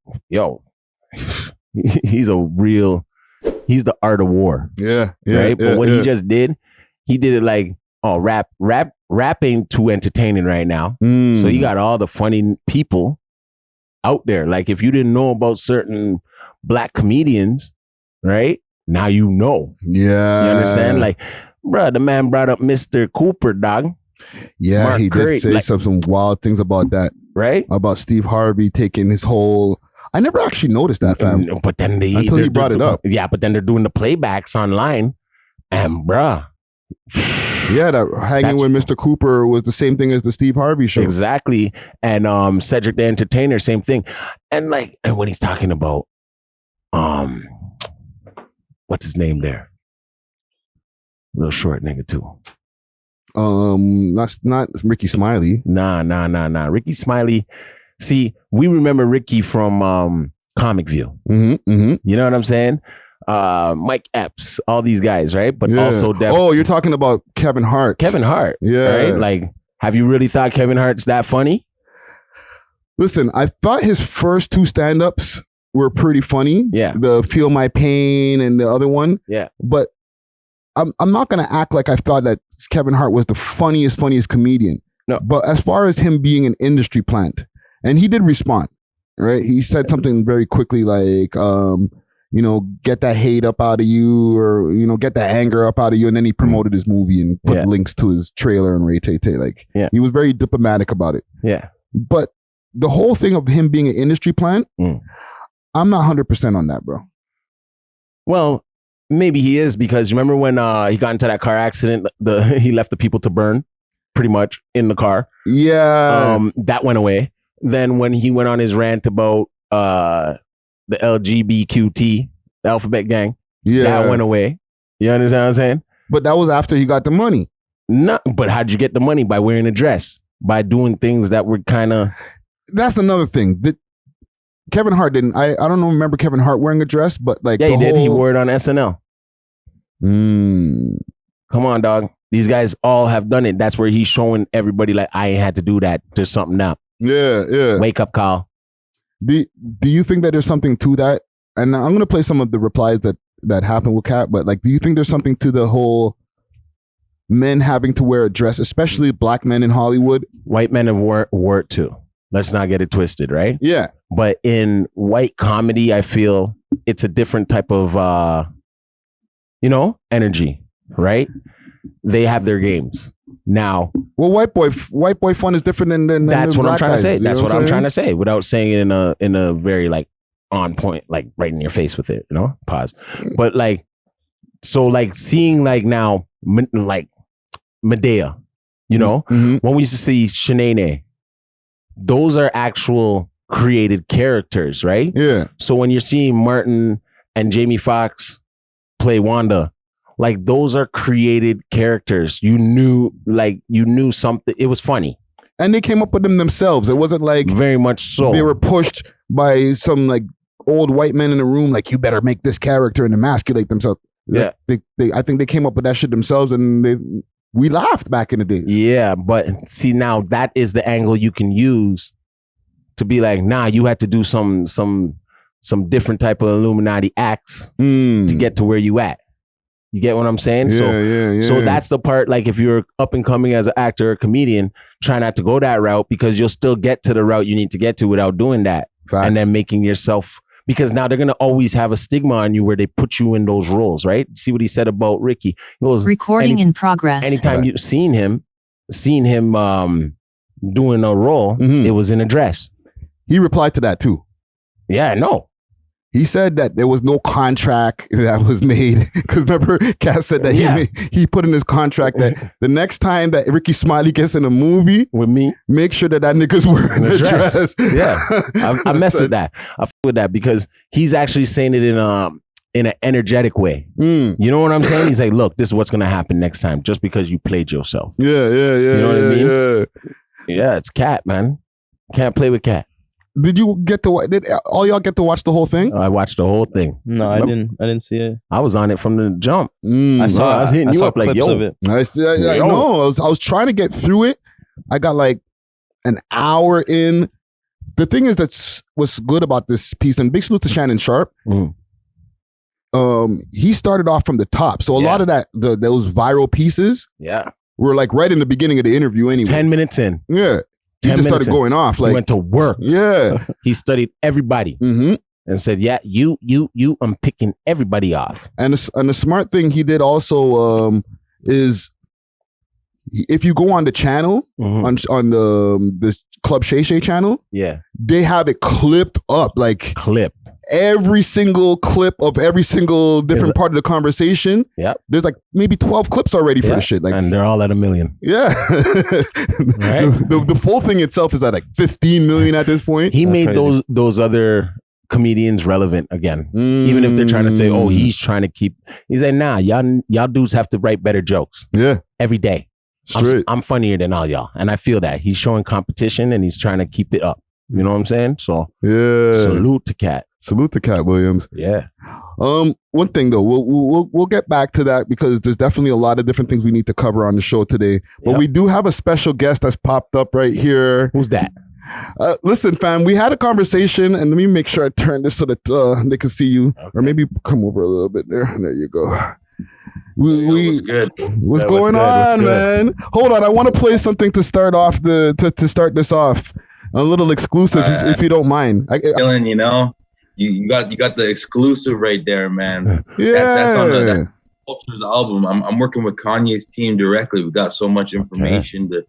B: art of war.
C: Yeah.
B: Right? But what he just did, he did it like, rap ain't too entertaining right now. So you got all the funny people out there. Like if you didn't know about certain black comedians, right? Now you know.
C: Yeah.
B: You understand? Like, bro, the man brought up Mr. Cooper, dog.
C: Yeah, Mark he did say some wild things about that.
B: Right?
C: About Steve Harvey taking his whole... I never actually noticed that, fam.
B: But then
C: until he brought it up.
B: Yeah, but then they're doing the playbacks online. And bruh...
C: Yeah, that hanging with Mr. Cooper was the same thing as the Steve Harvey show.
B: Exactly. And Cedric the Entertainer, same thing. And when he's talking about what's his name there? Little short nigga too.
C: Not Ricky Smiley.
B: Nah. Ricky Smiley. See, we remember Ricky from Comic View. You know what I'm saying? Mike Epps, all these guys, right? But also
C: you're talking about Kevin Hart.
B: Yeah. Right? Have you really thought Kevin Hart's that funny?
C: Listen, I thought his first 2 stand-ups were pretty funny.
B: Yeah.
C: The Feel My Pain and the other one.
B: Yeah.
C: But I'm not gonna act like I thought that Kevin Hart was the funniest comedian.
B: No.
C: But as far as him being an industry plant, and he did respond, right? He said something very quickly like, get that hate up out of you, or get that anger up out of you, and then he promoted his movie and put links to his trailer and Ray Tay. He was very diplomatic about it.
B: Yeah.
C: But the whole thing of him being an industry plant, I'm not 100% on that, bro.
B: Well, maybe he is, because remember when he got into that car accident, he left the people to burn pretty much in the car.
C: Yeah.
B: That went away. Then when he went on his rant about the LGBTQ, the alphabet gang, that went away. You understand what I'm saying?
C: But that was after he got the money.
B: No, but how'd you get the money? By wearing a dress, by doing things that were kind of...
C: That's another thing. Kevin Hart didn't. I don't remember Kevin Hart wearing a dress, but he
B: did. He wore it on SNL. Come on, dog. These guys all have done it. That's where he's showing everybody I ain't had to do that. There's something up.
C: Yeah.
B: Wake up call.
C: Do you think that there's something to that? And I'm gonna play some of the replies that happened with Kat. But do you think there's something to the whole men having to wear a dress, especially black men in Hollywood?
B: White men have wore it too. Let's not get it twisted, right?
C: Yeah.
B: But in white comedy, I feel it's a different type of, energy, right? They have their games. Now,
C: well, white boy fun is different than
B: that's what I'm trying to say.
C: Guys,
B: that's what I'm trying to say without saying it in a very on point, right in your face with it, pause. But seeing now, Medea, when we used to see Shanae, those are actual created characters, right?
C: Yeah.
B: So when you're seeing Martin and Jamie Foxx play Wanda, those are created characters. You knew something. It was funny.
C: And they came up with them themselves. It wasn't
B: very much so.
C: They were pushed by some old white men in the room, you better make this character and emasculate themselves.
B: Yeah.
C: I think they came up with that shit themselves, and we laughed back in the days.
B: Yeah, but see, now that is the angle you can use to be nah, you had to do some different type of Illuminati acts to get to where you at. You get what I'm saying?
C: Yeah.
B: So that's the part, if you're up and coming as an actor or comedian, try not to go that route, because you'll still get to the route you need to get to without doing that.
C: Facts.
B: And then making yourself, because now they're going to always have a stigma on you where they put you in those roles, right? See what he said about Ricky. He goes,
G: recording in progress.
B: Anytime you've seen him doing a role, it was in a dress.
C: He replied to that too.
B: Yeah, I know.
C: He said that there was no contract that was made, because remember, Cass said that he put in his contract that the next time that Ricky Smiley gets in a movie
B: with me,
C: make sure that nigga's wearing a dress.
B: Yeah, I mess with that. I f with that, because he's actually saying it in an energetic way. You know what I'm saying? He's like, look, this is what's gonna happen next time, just because you played yourself.
C: Yeah.
B: You know what I mean? Yeah, it's Cat, man. Can't play with Cat.
C: Did you get to? Did all y'all get to watch the whole thing?
B: I watched the whole thing.
A: No, I didn't see it.
B: I was on it from the jump.
A: I was hitting you up
B: clips
A: of it.
C: I know. I was trying to get through it. I got an hour in. The thing is, what's good about this piece, and big salute to Shannon Sharp. He started off from the top, so a lot of those viral pieces, were right in the beginning of the interview. Anyway,
B: 10 minutes in,
C: he just started going off.
B: He went to work.
C: Yeah.
B: He studied everybody and said, yeah, you, I'm picking everybody off.
C: And the smart thing he did also is, if you go on the channel, on the Club Shay Shay channel,
B: yeah,
C: they have it clipped up,
B: clipped.
C: every single clip of every single different part of the conversation.
B: Yep.
C: There's like maybe 12 clips already for the shit. Like,
B: and they're all at 1 million.
C: Yeah.
B: Right?
C: The full thing itself is at like 15 million at this point.
B: He made those other comedians relevant again. Even if they're trying to say, oh, he's trying to keep, he's like, nah, y'all dudes have to write better jokes.
C: Yeah.
B: Every day. I'm funnier than all y'all. And I feel that. He's showing competition and he's trying to keep it up. You know what I'm saying? So
C: yeah.
B: Salute to Cat.
C: Salute to Cat Williams.
B: Yeah.
C: One thing though, we'll get back to that because there's definitely a lot of different things we need to cover on the show today. But we do have a special guest that's popped up right here.
B: Who's that?
C: Listen, fam, we had a conversation, and let me make sure I turn this so that they can see you, or maybe come over a little bit there. There you go.
G: What's good?
C: What's going on, man? Hold on, I want to play something to start off to start this off. A little exclusive, if you don't mind.
G: You know, you got the exclusive right there, man.
C: Yeah,
G: that's on the Culture's album. I'm working with Kanye's team directly. We got so much information to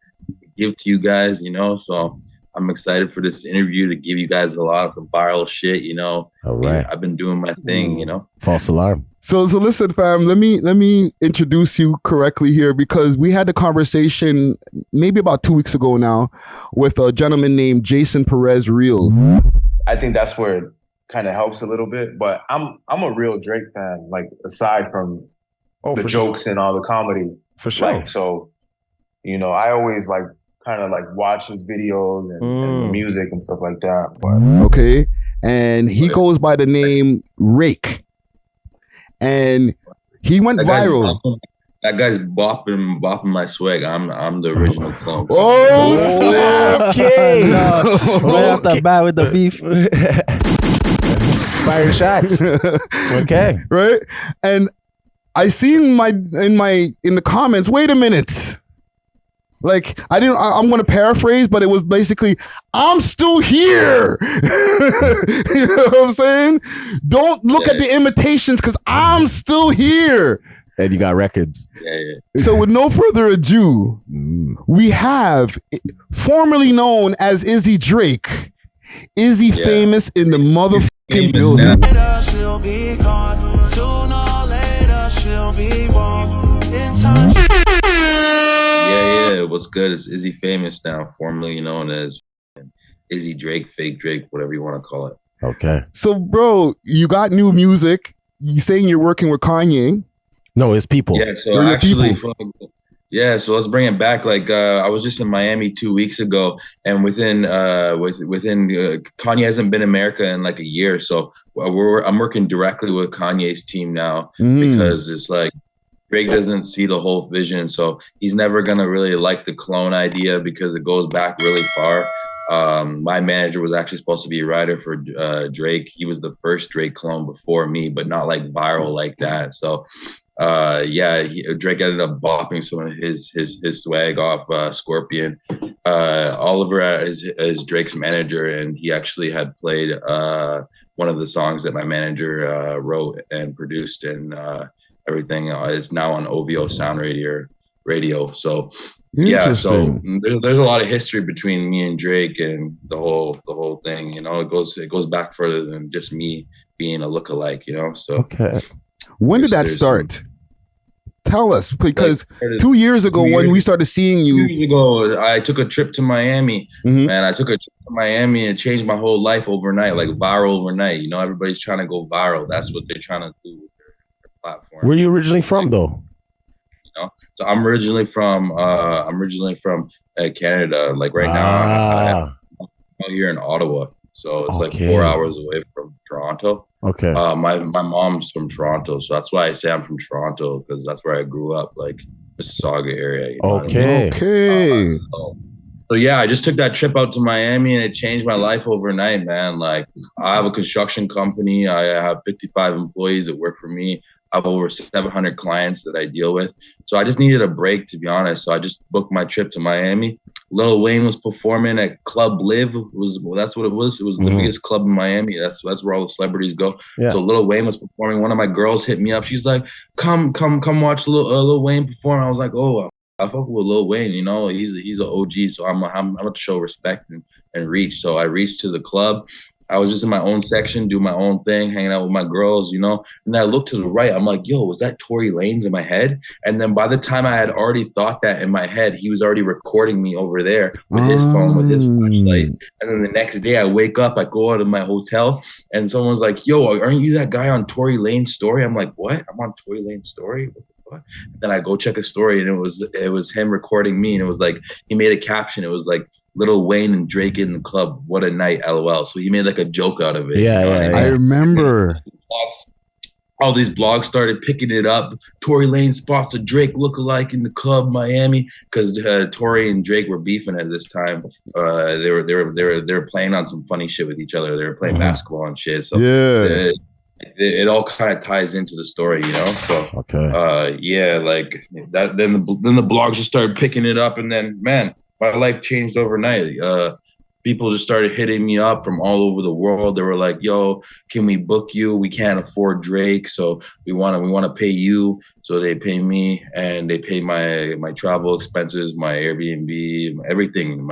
G: give to you guys, you know. So I'm excited for this interview to give you guys a lot of the viral shit, you know.
B: All right.
G: I've been doing my thing, you know.
B: False alarm.
C: So listen, fam, let me introduce you correctly here because we had a conversation maybe about 2 weeks ago now with a gentleman named Jason Perez Reels.
H: I think that's where it kind of helps a little bit, but I'm a real Drake fan, like aside from the jokes and all the comedy.
B: For sure.
H: Like, so, you know, I always like kind of like watch his videos and the music and stuff like that. But
C: okay. And he goes by the name Rake. And he went viral.
G: That guy's bopping my swag. I'm the original clone.
C: Oh, snap!
A: Okay. Right off the bat with the beef.
B: Firing shots. Okay.
C: Right? And I seen in the comments, wait a minute. Like, I'm going to paraphrase, but it was basically, I'm still here. You know what I'm saying? Don't look at the imitations because I'm still here.
B: And you got records.
G: Yeah.
C: So with no further ado, we have formerly known as IZZY Drake. IZZY famous in the motherfucking building.
I: She'll be gone. Sooner or later, she'll be warm. In time.
G: Yeah, what's good? It's IZZY Famous now, formerly known as IZZY Drake, Fake Drake, whatever you want to call it.
B: Okay.
C: So, bro, you got new music. You saying you're working with Kanye?
B: No, it's people.
G: Yeah, so actually, so let's bring it back. Like, I was just in Miami 2 weeks ago, and within Kanye hasn't been in America in like a year, so I'm working directly with Kanye's team now because it's like, Drake doesn't see the whole vision, so he's never gonna really like the clone idea because it goes back really far. My manager was actually supposed to be a writer for Drake. He was the first Drake clone before me, but not like viral like that. So, Drake ended up bopping some of his swag off Scorpion. Oliver is Drake's manager, and he actually had played one of the songs that my manager wrote and produced and. Everything is now on OVO Sound Radio. So so there's a lot of history between me and Drake and the whole thing. You know, it goes back further than just me being a lookalike. You know, so
B: okay.
C: When did that start? Tell us, because 2 years ago when we started seeing you.
G: 2 years ago, I took a trip to Miami, and I took a trip to Miami and changed my whole life overnight, like viral overnight. You know, everybody's trying to go viral. That's what they're trying to do. Platform.
B: Where are you originally from, though?
G: You know, so I'm originally from Canada. Like right now, I'm here in Ottawa, so it's like 4 hours away from Toronto.
B: Okay.
G: My mom's from Toronto, so that's why I say I'm from Toronto because that's where I grew up, like Mississauga area. You know
B: okay.
C: Okay.
G: So yeah, I just took that trip out to Miami and it changed my life overnight, man. Like I have a construction company. I have 55 employees that work for me. I have over 700 clients that I deal with. So I just needed a break, to be honest. So I just booked my trip to Miami. Lil Wayne was performing at Club Live. That's what it was. It was the biggest club in Miami. That's where all the celebrities go. Yeah. So Lil Wayne was performing. One of my girls hit me up. She's like, come watch Lil Wayne perform. I was like, oh, I fuck with Lil Wayne, you know, he's an OG, so I'm to show respect and reach. So I reached to the club. I was just in my own section, doing my own thing, hanging out with my girls, you know. And I looked to the right. I'm like, yo, was that Tory Lanez in my head? And then by the time I had already thought that in my head, he was already recording me over there with his phone, with his flashlight. And then the next day I wake up, I go out of my hotel, and someone's like, yo, aren't you that guy on Tory Lanez's story? I'm like, what? I'm on Tory Lanez's story? What the fuck? Then I go check a story, and it was him recording me, and it was like, he made a caption. It was like, Lil Wayne and Drake in the club. What a night, LOL. So he made like a joke out of it.
B: Yeah,
G: you know
B: yeah,
C: I remember.
G: All these blogs started picking it up. Tory Lanez spots a Drake lookalike in the club, Miami, because Tory and Drake were beefing at this time. They were playing on some funny shit with each other. They were playing basketball and shit. So
C: yeah.
G: It all kind of ties into the story, you know. So yeah, like that. Then the blogs just started picking it up, and then man, my life changed overnight. People just started hitting me up from all over the world. They were like, yo, can we book you? We can't afford Drake, so we want to pay you. So they pay me, and they pay my travel expenses, my Airbnb, everything,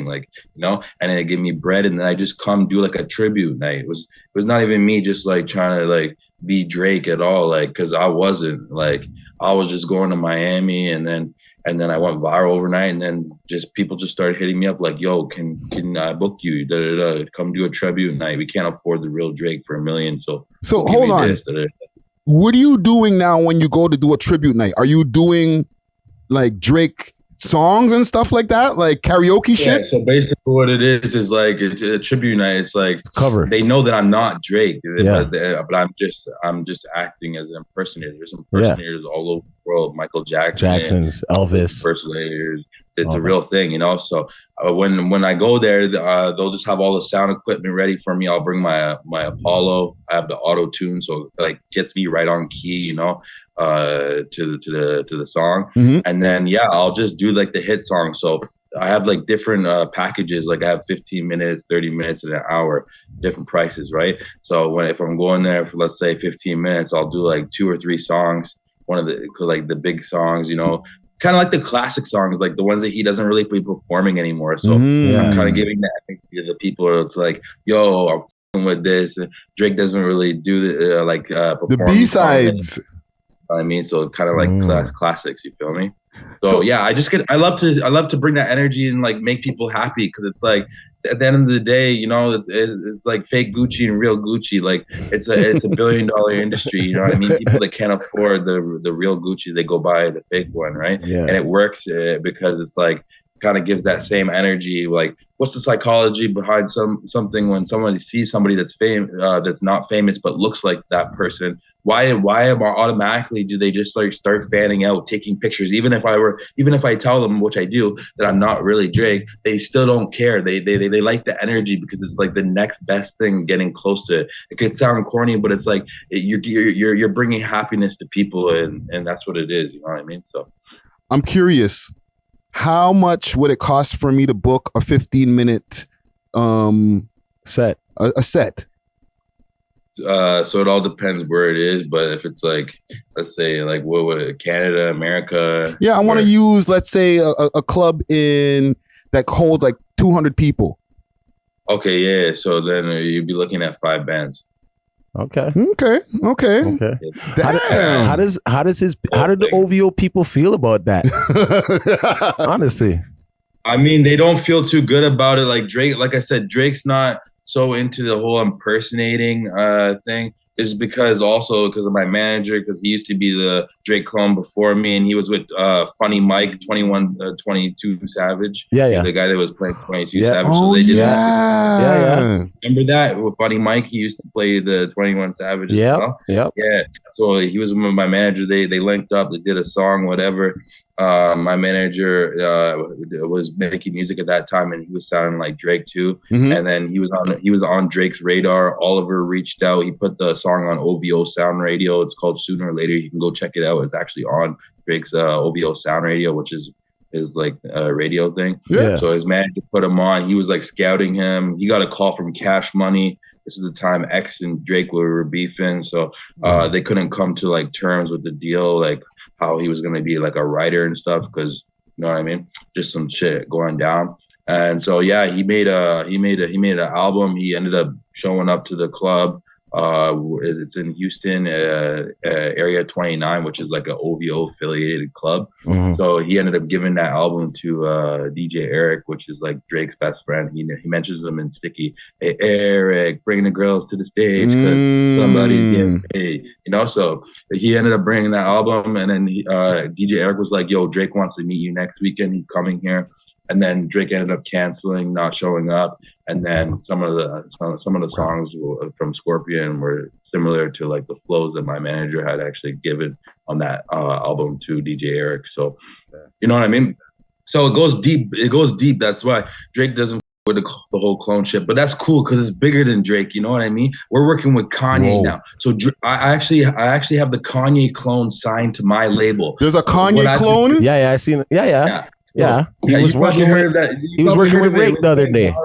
G: like, you know, and they give me bread, and then I just come do like a tribute night. It was not even me just like trying to like be Drake at all, like, because I wasn't, like, I was just going to Miami, and then I went viral overnight, and then just people just started hitting me up like, yo, can I book you? Come do a tribute night. We can't afford the real Drake for $1 million. So
C: hold on. What are you doing now when you go to do a tribute night? Are you doing like Drake songs and stuff like that, like karaoke shit?
G: Yeah, so basically what it is like a tribute night. It's like
B: cover.
G: They know that I'm not Drake, but I'm just acting as an impersonator. There's impersonators all over the world. Michael
B: Jackson's, Elvis
G: impersonators. It's a real thing, you know. So when I go there, they'll just have all the sound equipment ready for me. I'll bring my Apollo. I have the auto tune, so like gets me right on key, you know, to the song. And then I'll just do like the hit song. So I have like different packages. Like I have 15 minutes, 30 minutes, and an hour, different prices, right? So if I'm going there for, let's say, 15 minutes, I'll do like 2 or 3 songs. One of the big songs, you know, kind of like the classic songs, like the ones that he doesn't really be performing anymore. So I'm kind of giving that to the people. It's like, yo, I'm f***ing with this. Drake doesn't really do the
C: B-sides.
G: I mean, so kind of like classics. You feel me? So yeah, I love to bring that energy and like make people happy, because it's like at the end of the day, you know, it's like fake Gucci and real Gucci. Like it's a $1 billion industry. You know what I mean? People that can't afford the real Gucci, they go buy the fake one, right?
B: Yeah.
G: And it works because it's like kind of gives that same energy. Like, what's the psychology behind something when somebody sees somebody that's that's not famous but looks like that person? Why automatically do they just like start fanning out, taking pictures? Even if I tell them, which I do, that I'm not really Drake, they still don't care. They like the energy because it's like the next best thing, getting close to it. It could sound corny, but it's like you're bringing happiness to people, and that's what it is. You know what I mean? So
C: I'm curious, how much would it cost for me to book a 15-minute
B: set?
C: A set.
G: So it all depends where it is, but if it's like, let's say like Canada, America.
C: Yeah, I want to use, let's say, a club that holds like 200 people.
G: Okay, yeah. So then you'd be looking at 5 bands.
B: Okay.
C: Damn.
B: How did the OVO people feel about that? Honestly,
G: I mean, they don't feel too good about it. Like Drake, like I said, Drake's not so into the whole impersonating thing. Is because of my manager, because he used to be the Drake clone before me, and he was with Funny Mike, 22 Savage.
B: Yeah.
G: The guy that was playing 22 Savage.
C: Oh,
G: so they did
C: that.
G: Remember that with Funny Mike? He used to play the 21 Savage as well.
B: Yeah.
G: So he was with my manager. They linked up. They did a song, whatever. My manager was making music at that time, and he was sounding like Drake too. And then he was on Drake's radar. Oliver reached out. He put the song on OVO Sound Radio. It's called Sooner or Later. You can go check it out. It's actually on Drake's OVO Sound Radio, which is like a radio thing.
C: Yeah.
G: So his manager put him on. He was like scouting him. He got a call from Cash Money. This is the time X and Drake were beefing. So they couldn't come to like terms with the deal, like how he was going to be like a writer and stuff, because, you know what I mean? Just some shit going down. And so yeah, he made an album. He ended up showing up to the club. It's in Houston, Area 29, which is like an OVO affiliated club. So he ended up giving that album to DJ Eric, which is like Drake's best friend. He mentions him in Sticky. Hey Eric, bring the girls to the stage because somebody's getting paid. You know, so he ended up bringing that album, and then DJ Eric was like, "Yo, Drake wants to meet you next weekend. He's coming here." And then Drake ended up canceling, not showing up. And then some of the songs from Scorpion were similar to like the flows that my manager had actually given on that album to DJ Eric. So, you know what I mean? So it goes deep. It goes deep. That's why Drake doesn't with the whole clone shit. But that's cool because it's bigger than Drake. You know what I mean? We're working with Kanye now. So I actually have the Kanye clone signed to my label.
C: There's a Kanye clone?
B: Yeah, I seen it. Yeah. He was working with Drake the other day.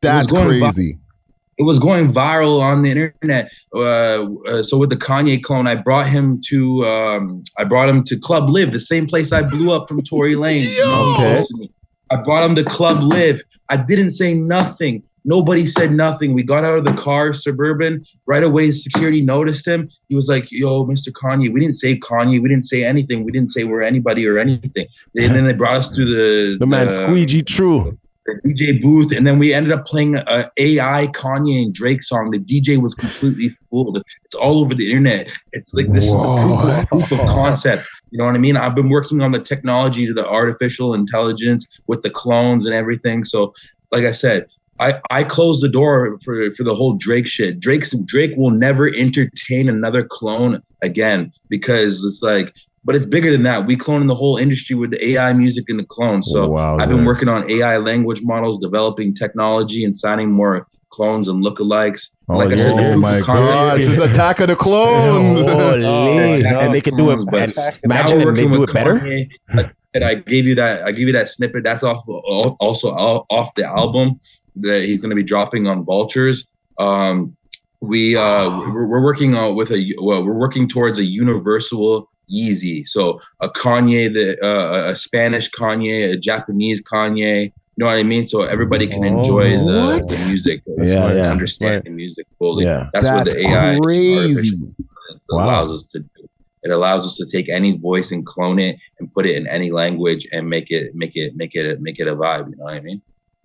C: That's crazy.
G: It was going viral on the internet. So with the Kanye clone, I brought him to Club Live, the same place I blew up from Tory Lanez.
B: Okay.
G: I brought him to Club Live. I didn't say nothing. Nobody said nothing. We got out of the car, Suburban. Right away, security noticed him. He was like, "Yo, Mr. Kanye." We didn't say Kanye. We didn't say anything. We didn't say we're anybody or anything. And then they brought us to
B: the man Squeegee True.
G: The DJ booth, and then we ended up playing a AI Kanye and Drake song. The DJ was completely fooled. It's all over the internet. It's like this is the proof of concept. You know what I mean? I've been working on the technology to the artificial intelligence with the clones and everything. So, like I said, I closed the door for the whole Drake shit. Drake will never entertain another clone again because it's like. But it's bigger than that. We cloning the whole industry with the AI music and the clones. So I've been working on AI language models, developing technology, and signing more clones and lookalikes. Like I said,
C: oh my God, this is Attack of the Clones.
B: And they can do it. Imagine if they do it better.
G: And I gave you that snippet. That's also off the album that he's going to be dropping on Vultures. We're working we're working towards a universal IZZY. So a Kanye, a Spanish Kanye, a Japanese Kanye. You know what I mean? So everybody can enjoy the music. Understand the music fully.
C: Yeah.
G: That's what the AI
C: crazy.
G: Allows us to do. It allows us to take any voice and clone it and put it in any language and make it a vibe. You know what I mean?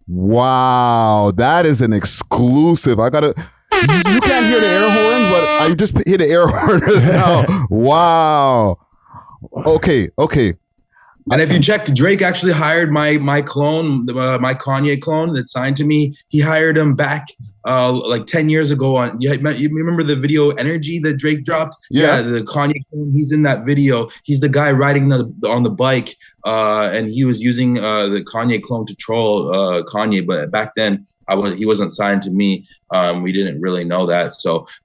C: Wow, that is an exclusive. You can't hear the air horn, but I just hit the air horn just now. Wow. Okay.
G: And if you check, Drake actually hired my clone, my Kanye clone that signed to me. He hired him back like 10 years ago. You remember the video Energy that Drake dropped?
C: Yeah,
G: the Kanye clone. He's in that video. He's the guy riding on the bike, and he was using the Kanye clone to troll Kanye. But back then, he wasn't signed to me. We didn't really know that.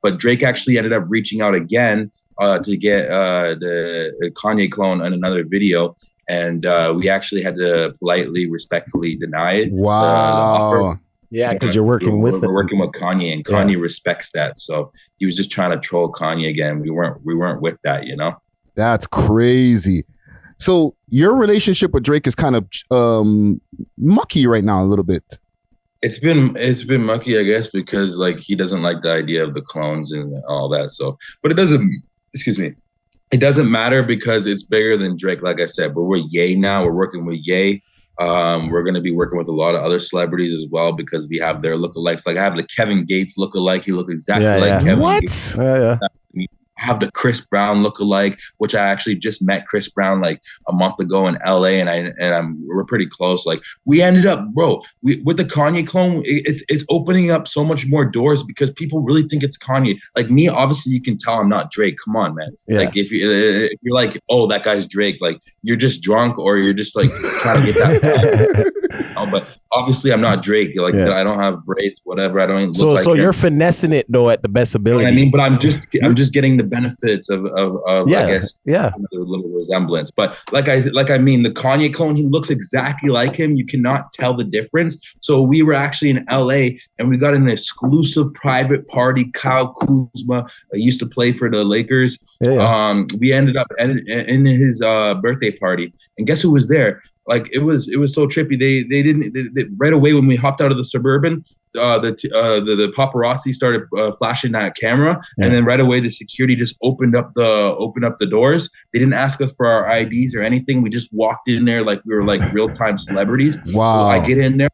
G: But Drake actually ended up reaching out again to get the Kanye clone on another video. And we actually had to politely, respectfully deny it.
C: Wow.
G: The offer.
B: Yeah, because you're working with
G: We're working with Kanye, and Kanye respects that. So he was just trying to troll Kanye again. We weren't with that, you know?
C: That's crazy. So your relationship with Drake is kind of mucky right now a little bit.
G: It's been mucky, I guess, because like he doesn't like the idea of the clones and all that. So, but it doesn't. Excuse me. It doesn't matter because it's bigger than Drake. Like I said, we're with Ye now. We're working with Ye. We're going to be working with a lot of other celebrities as well because we have their lookalikes. Like I have the Kevin Gates lookalike. He looks exactly like Kevin Gates. I have the Chris Brown lookalike, which I actually just met Chris Brown like a month ago in LA, and we're pretty close. Like we ended up, bro, with the Kanye clone, it's opening up so much more doors because people really think it's Kanye. Like me, obviously you can tell I'm not Drake. Come on, man. Yeah. Like if you're like, oh, that guy's Drake, like you're just drunk or you're just like trying to get that. But obviously I'm not Drake. Like I don't have braids, whatever. I don't even look like
B: so
G: him.
B: You're finessing it though at the best ability.
G: You know what I mean, but I'm just getting the benefits of I guess another little resemblance. But like I mean the Kanye clone, he looks exactly like him. You cannot tell the difference. So we were actually in LA and we got an exclusive private party. Kyle Kuzma used to play for the Lakers. We ended up in his birthday party, and guess who was there? like it was so trippy. They didn't right away when we hopped out of the Suburban. The paparazzi started flashing that camera, and then right away the security just opened up the doors. They didn't ask us for our IDs or anything. We just walked in there like we were like real-time celebrities.
C: Wow!
G: So I get in there.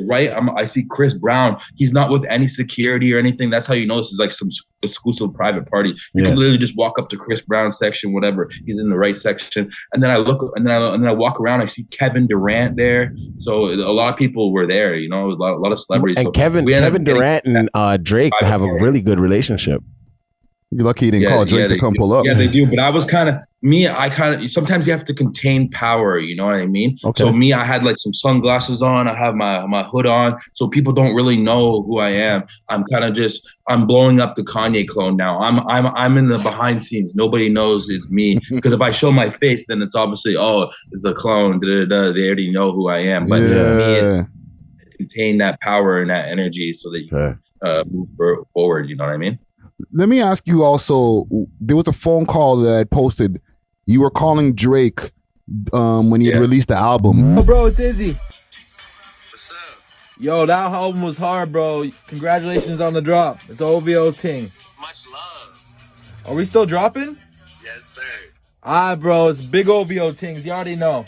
G: Right, I see Chris Brown. He's not with any security or anything. That's how you know this is like some exclusive private party. You can literally just walk up to Chris Brown's section, whatever. He's in the right section, and then I look, and then I walk around. I see Kevin Durant there. So a lot of people were there. You know, a lot of celebrities.
B: And
G: so
B: Kevin Durant and Drake have a really good relationship.
C: You're lucky he didn't call Drake to come pull up.
G: Yeah, they do. But I was sometimes you have to contain power. You know what I mean?
B: Okay.
G: So I had like some sunglasses on. I have my hood on. So people don't really know who I am. I'm blowing up the Kanye clone now. I'm in the behind scenes. Nobody knows it's me. Because if I show my face, then it's obviously, it's a clone. They already know who I am. But me, contain that power and that energy so that you can move forward. You know what I mean?
C: Let me ask you also, there was a phone call that I posted. You were calling Drake when he had released the album.
J: Oh, bro, it's IZZY. What's up? Yo, that album was hard, bro. Congratulations on the drop. It's the OVO thing.
K: Much love.
J: Are we still dropping?
K: Yes, sir.
J: Bro, it's big OVO things. You already know.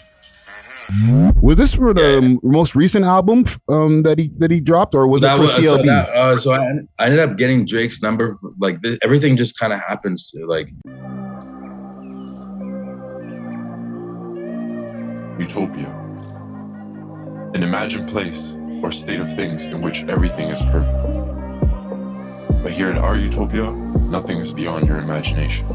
C: Was this for the most recent album that he dropped, or was it for CLB?
G: So I ended up getting Drake's number. Like everything just kind of happens to like.
L: Utopia. An imagined place or state of things in which everything is perfect. But here at our Utopia, nothing is beyond your imagination.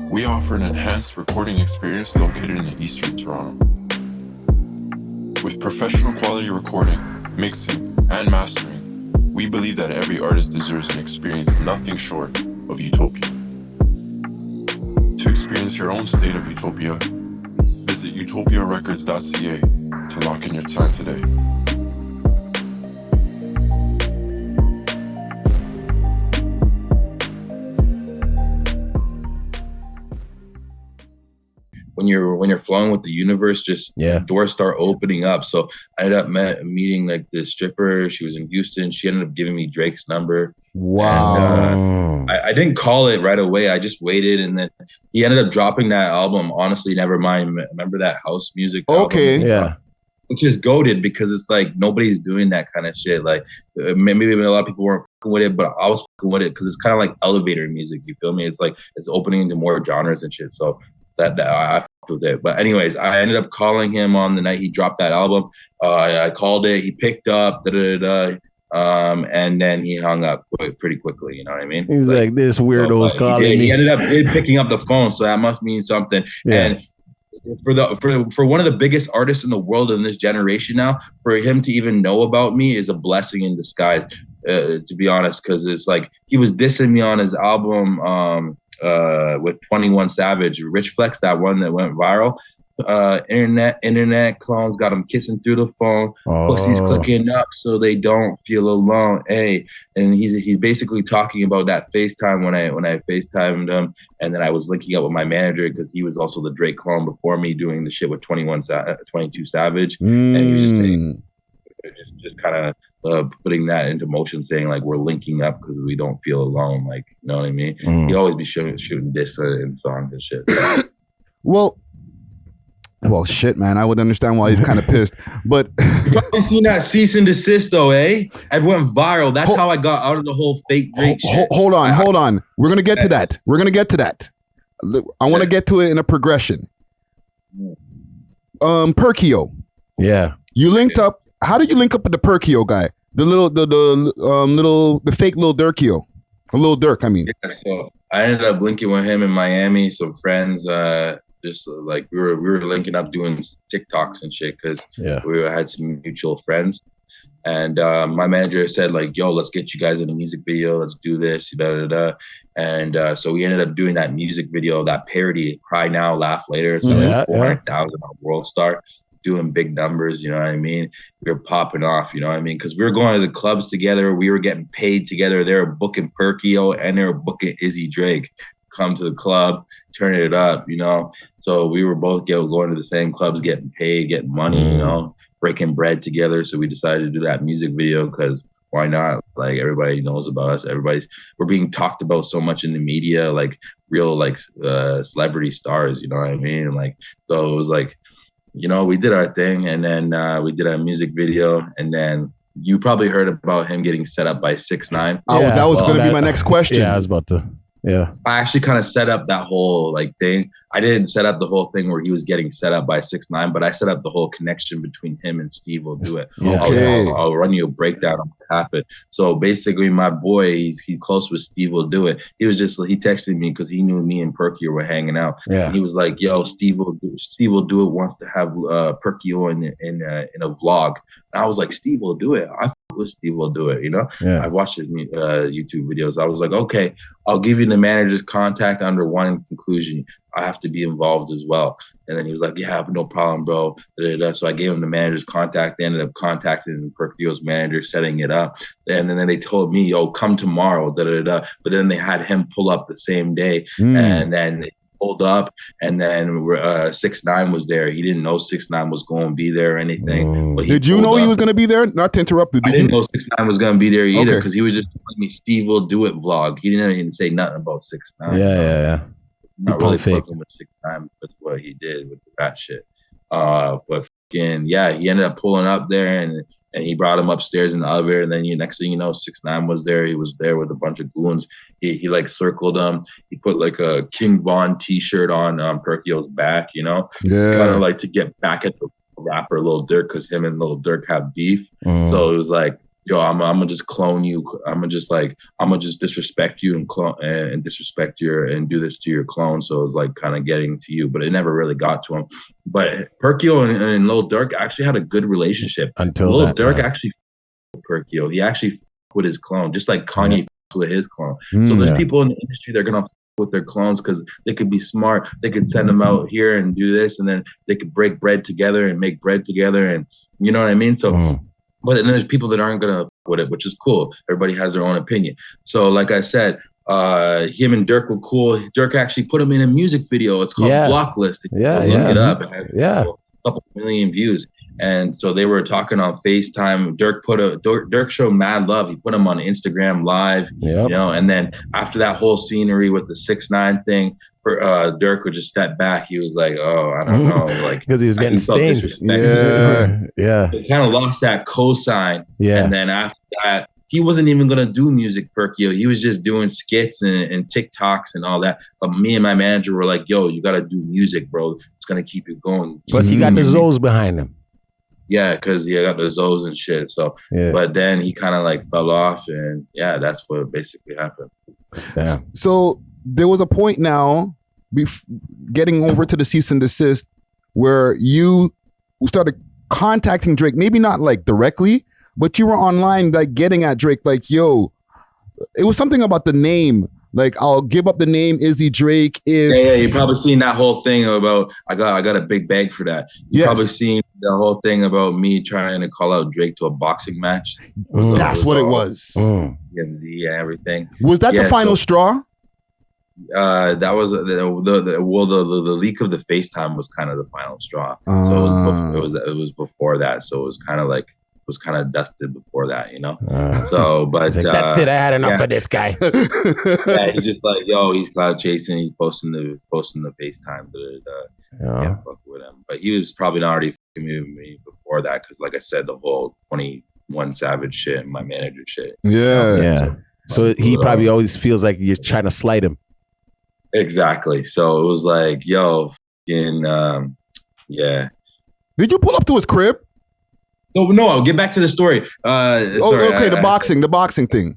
L: We offer an enhanced recording experience located in Eastern Toronto. With professional quality recording, mixing, and mastering, we believe that every artist deserves an experience nothing short of utopia. To experience your own state of utopia, visit utopiarecords.ca to lock in your time today.
G: When you're flowing with the universe, doors start opening up. So I ended up meeting like this stripper. She was in Houston. She ended up giving me Drake's number.
C: Wow.
G: And, I didn't call it right away. I just waited, and then he ended up dropping that album. Honestly, never mind. Remember that house music?
C: Okay.
G: Album?
B: Yeah.
G: Which is goated because it's like nobody's doing that kind of shit. Like maybe a lot of people weren't fucking with it, but I was fucking with it because it's kind of like elevator music. You feel me? It's like it's opening into more genres and shit. So that I fucked with it. But anyways, I ended up calling him on the night he dropped that album. I called it. He picked up. And then he hung up pretty quickly. You know what I mean?
B: He's like this weirdo's calling me.
G: He ended up picking up the phone, so that must mean something.
B: Yeah.
G: And for one of the biggest artists in the world in this generation now, for him to even know about me is a blessing in disguise. To be honest, because it's like he was dissing me on his album with 21 Savage, Rich Flex, that one that went viral. Internet clones got him kissing through the phone. Pussies clicking up so they don't feel alone. Hey, and he's basically talking about that FaceTime when I FaceTimed him, and then I was linking up with my manager because he was also the Drake clone before me doing the shit with 22 Savage, and he was just saying, just kind of putting that into motion, saying like we're linking up because we don't feel alone. Like, you know what I mean? He always be shooting diss in songs and shit.
C: Well, shit, man. I would understand why he's kind of pissed. But
G: you probably seen that cease and desist, though, eh? It went viral. That's how I got out of the whole fake Drake shit.
C: Hold on. We're gonna get to that. I want to get to it in a progression. Perkio.
B: Yeah.
C: You linked up. How did you link up with the Perkio guy? The fake Lil Durkio. Lil Durk, I mean.
G: Yeah, so I ended up linking with him in Miami. Some friends. Just like we were linking up doing TikToks and shit because we had some mutual friends, and my manager said like, "Yo, let's get you guys in a music video. Let's do this." And so we ended up doing that music video, that parody, "Cry Now, Laugh Later." It's like 400,000 on World Star, doing big numbers. You know what I mean? We were popping off. You know what I mean? Because we were going to the clubs together. We were getting paid together. They were booking Perkio and they were booking IZZY Drake. come to the club, turn it up, you know. So we were both going to the same clubs, getting paid, getting money, you know, breaking bread together. So we decided to do that music video because why not? Like everybody knows about us. We're being talked about so much in the media, like real like celebrity stars, you know what I mean? Like, so it was like, you know, we did our thing, and then we did our music video, and then you probably heard about him getting set up by 6ix9ine.
C: Yeah, that was going to be my next question.
B: Yeah, I was about to. Yeah,
G: I actually kind of set up that whole like thing. I didn't set up the whole thing where he was getting set up by 6ix9ine, but I set up the whole connection between him and Steve-O-Do It.
C: Okay.
G: I'll run you a breakdown on what happened. So basically, my boy, he's close with Steve-O-Do It. He texted me because he knew me and Perkio were hanging out.
B: Yeah.
G: He was like, "Yo, Steve-O-Do It wants to have Perkio in a vlog." And I was like, "Steve-O-Do It? I with Steve-O-Do It, you know?"
B: Yeah.
G: I watched his YouTube videos. I was like, "Okay, I'll give you the manager's contact under one conclusion. I have to be involved as well." And then he was like, "Yeah, no problem, bro." So I gave him the manager's contact. They ended up contacting Perkio's manager, setting it up. And then they told me, "Yo, come tomorrow." But then they had him pull up the same day. And then they pulled up, and then 6ix9ine was there. He didn't know 6ix9ine was going to be there or anything. But
C: did you know he was going to be there? Not to interrupt.
G: I didn't know 6ix9ine was going to be there either because he was just telling me Steve-O-Do It vlog. He didn't even say nothing about 6ix9ine.
B: Yeah.
G: Not really fucking with 6ix9ine. That's what he did with that shit. But he ended up pulling up there, and he brought him upstairs in the elevator. And then next thing you know, 6ix9ine was there. He was there with a bunch of goons. He like circled him. He put like a King Von t-shirt on Perkio's back, you know, kind of like to get back at the rapper Lil Durk because him and Lil Durk have beef. So it was like, "Yo, I'm gonna just clone you. I'm gonna just disrespect you and clone and disrespect and do this to your clone." So it was like kind of getting to you, but it never really got to him. But Perkio and Lil Durk actually had a good relationship
B: until
G: Lil Durk actually with Perkio. He actually with his clone, just like Kanye with his clone. So there's people in the industry that are gonna with their clones because they could be smart. They could send them out here and do this, and then they could break bread together and make bread together, and you know what I mean. So. But then there's people that aren't gonna with it, which is cool. Everybody has their own opinion. So, like I said, him and Durk were cool. Durk actually put him in a music video. It's called Blocklist. Look it up. It has a couple million views. And so they were talking on FaceTime. Durk showed mad love. He put him on Instagram Live. You know, and then after that whole scenery with the 6ix9ine thing, Durk would just step back. He was like, "Oh, I don't know," like
B: because he was getting stained. Yeah.
G: He kind of lost that cosign.
B: Yeah.
G: And then after that, he wasn't even gonna do music, Perkio. He was just doing skits and TikToks and all that. But me and my manager were like, "Yo, you gotta do music, bro. It's gonna keep you going."
B: Plus, he got the Zoes behind him.
G: Yeah, because he got the Zoes and shit. So, but then he kind of like fell off, and that's what basically happened.
B: Yeah.
C: So there was a point now, getting over to the cease and desist, where you started contacting Drake. Maybe not like directly, but you were online, like getting at Drake, like, "Yo," it was something about the name. Like, "I'll give up the name Izzy Drake if..."
G: Yeah, you probably seen that whole thing about I got a big bag for that. You probably seen the whole thing about me trying to call out Drake to a boxing match.
C: That's what it was.
G: TMZ and everything.
C: Was that the final straw?
G: That was the leak of the FaceTime was kind of the final straw. So it was before that. So it was kind of like. Was kind of dusted before that, you know. So, but
B: like, that's it. I had enough of this guy.
G: He's just like, yo, he's cloud chasing. He's posting the FaceTime. Can't fuck with him. But he was probably not already fucking with me before that because, like I said, the whole 21 Savage shit and my manager shit.
C: Yeah.
B: So he probably always feels like you're trying to slight him.
G: Exactly. So it was like, yo, fucking,
C: Did you pull up to his crib?
G: No, I'll get back to the story.
C: The boxing thing.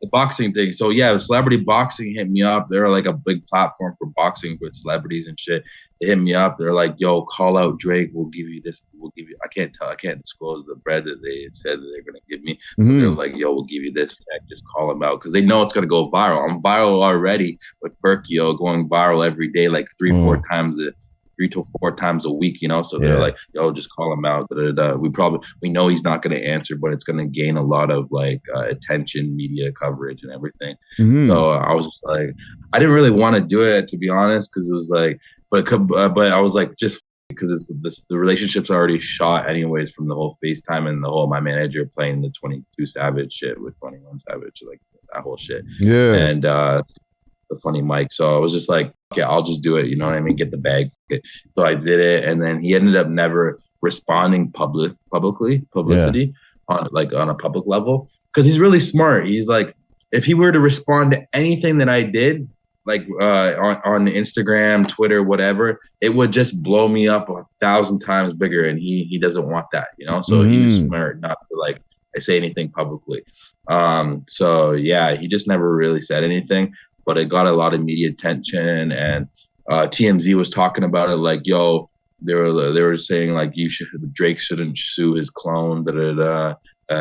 G: The boxing thing. So celebrity boxing hit me up. They're like a big platform for boxing with celebrities and shit. They hit me up. They're like, "Yo, call out Drake. We'll give you this. We'll give you." I can't disclose the bread that they said that they're gonna give me. They're like, "Yo, we'll give you this. Just call him out," because they know it's gonna go viral. I'm viral already with Perkio, going viral every day, like 3-4 times 3 to 4 times a week, so they're like, yo, just call him out. We know he's not going to answer, but it's going to gain a lot of like attention, media coverage and everything. So I was just like, I didn't really want to do it, to be honest, because it was like, but I was like, just because the relationship's already shot anyways from the whole FaceTime and the whole my manager playing the 22 Savage shit with 21 Savage, like that whole shit.
C: Yeah.
G: And the funny mic. So I was just like, okay, I'll just do it. You know what I mean? Get the bag. So I did it. And then he ended up never responding publicity on a public level. Cause he's really smart. He's like, if he were to respond to anything that I did, like on Instagram, Twitter, whatever, it would just blow me up 1,000 times bigger. And he doesn't want that, So he's smart not to like say anything publicly. So yeah, he just never really said anything, but it got a lot of media attention, and TMZ was talking about it like, yo, they were saying like Drake shouldn't sue his clone,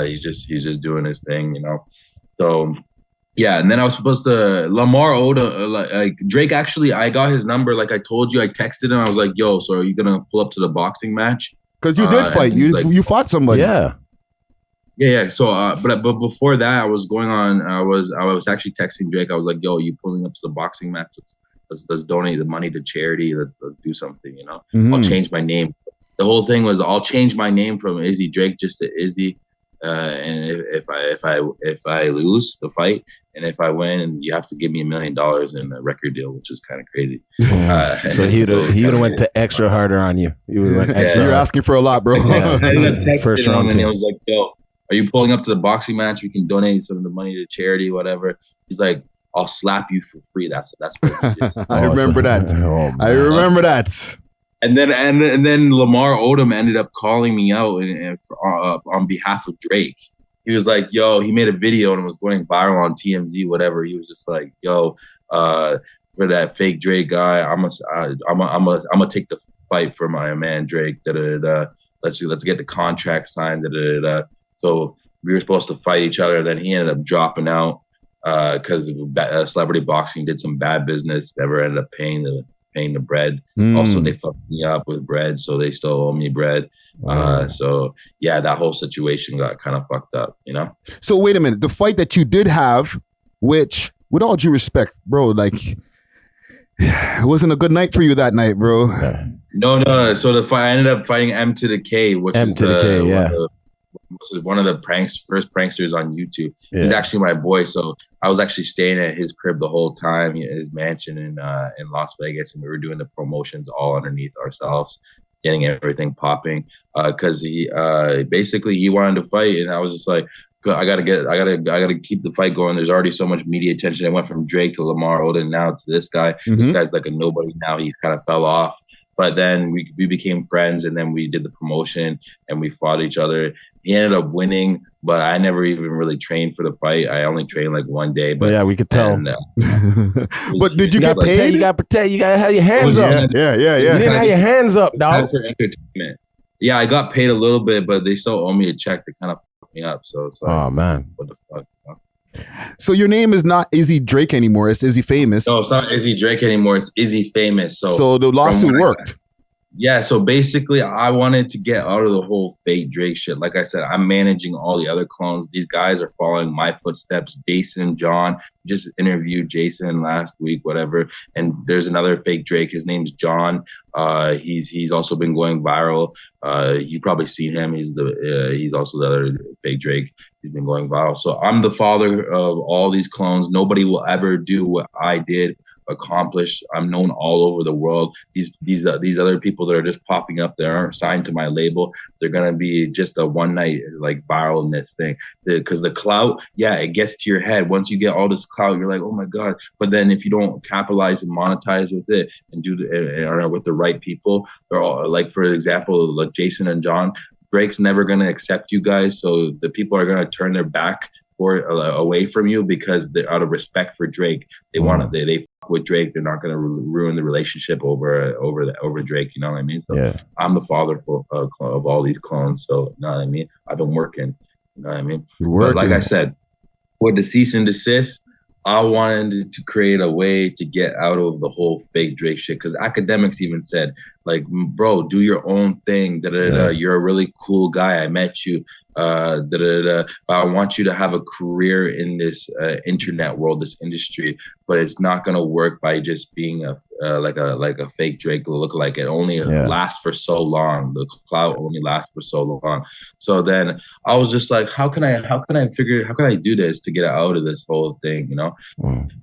G: he's just doing his thing, So yeah, and then I was supposed to Lamar Odom, like Drake. Actually, I got his number. Like I told you, I texted him. I was like, "Yo, so are you gonna pull up to the boxing match?"
C: Because you did fight. You fought somebody.
G: Yeah. So, but before that, I was going on. I was actually texting Drake. I was like, "Yo, you pulling up to the boxing match? Let's donate the money to charity. Let's do something. I'll change my name." The whole thing was, I'll change my name from Izzy Drake just to Izzy. And if I lose the fight, and if I win, you have to give me $1 million in a record deal, which is kind of crazy.
B: So he would have went to extra harder on you. You're
C: asking for a lot, bro.
G: First round, and he was like, "Yo, are you pulling up to the boxing match? We can donate some of the money to charity, whatever." He's like, "I'll slap you for free." That's what he just.
C: I remember that. I remember that.
G: And then Lamar Odom ended up calling me out on behalf of Drake. He was like, "Yo," he made a video and it was going viral on TMZ, whatever. He was just like, "Yo, for that fake Drake guy, I'm gonna take the fight for my man Drake. Let's get the contract signed. So we were supposed to fight each other. Then he ended up dropping out because celebrity boxing did some bad business. Never ended up paying the bread. Also, they fucked me up with bread, so they still owe me bread. So yeah, that whole situation got kind of fucked up,
C: So wait a minute, the fight that you did have, which, with all due respect, bro, like it wasn't a good night for you that night, bro.
G: No. So the fight, I ended up fighting M to the K, which was one of the first pranksters on YouTube. Yeah. He's actually my boy, so I was actually staying at his crib the whole time, his mansion in Las Vegas, and we were doing the promotions all underneath ourselves, getting everything popping. Because he wanted to fight, and I was just like, I gotta keep the fight going. There's already so much media attention. It went from Drake to Lamar Odom now to this guy. This guy's like a nobody now. He kind of fell off. But then we became friends, and then we did the promotion, and we fought each other. He ended up winning, but I never even really trained for the fight. I only trained like one day. But
B: yeah, we could tell.
C: But did you get paid?
B: You got to protect. You got to have your hands up.
C: Yeah.
B: You didn't have your hands up, dog.
G: For entertainment. Yeah, I got paid a little bit, but they still owe me a check to kind of fuck me up. So it's like,
B: oh man,
G: what the fuck?
C: So your name is not Izzy Drake anymore. It's Izzy Famous.
G: No, it's not Izzy Drake anymore. It's Izzy Famous.
C: So the lawsuit worked.
G: Yeah, so basically I wanted to get out of the whole fake Drake shit. Like I said, I'm managing all the other clones. These guys are following my footsteps. Jason, John, just interviewed Jason last week, whatever. And there's another fake Drake. His name's John. He's also been going viral. You probably seen him. He's also the other fake Drake. He's been going viral. So I'm the father of all these clones. Nobody will ever do what I did. Accomplished. I'm known all over the world. These other people that are just popping up that aren't signed to my label, they're gonna be just a one night like viralness thing. Because the clout, yeah, it gets to your head. Once you get all this clout, you're like, oh my god. But then if you don't capitalize and monetize with it and are with the right people, they're all like, for example, like Jason and John, Drake's never gonna accept you guys, so the people are gonna turn their back away from you because they're out of respect for Drake. They want to they fuck with Drake. They're not going to ruin the relationship over Drake. You know what I mean? So yeah. I'm the father of all these clones. So you know what I mean? I've been working. You know what I mean? But like I said, with the cease and desist, I wanted to create a way to get out of the whole fake Drake shit, because academics even said Like, bro, do your own thing. You're a really cool guy. I met you. But I want you to have a career in this internet world, this industry. But it's not gonna work by just being like a fake Drake lookalike. It only lasts for so long. The clout only lasts for so long. So then I was just like, how can I do this to get out of this whole thing, you know?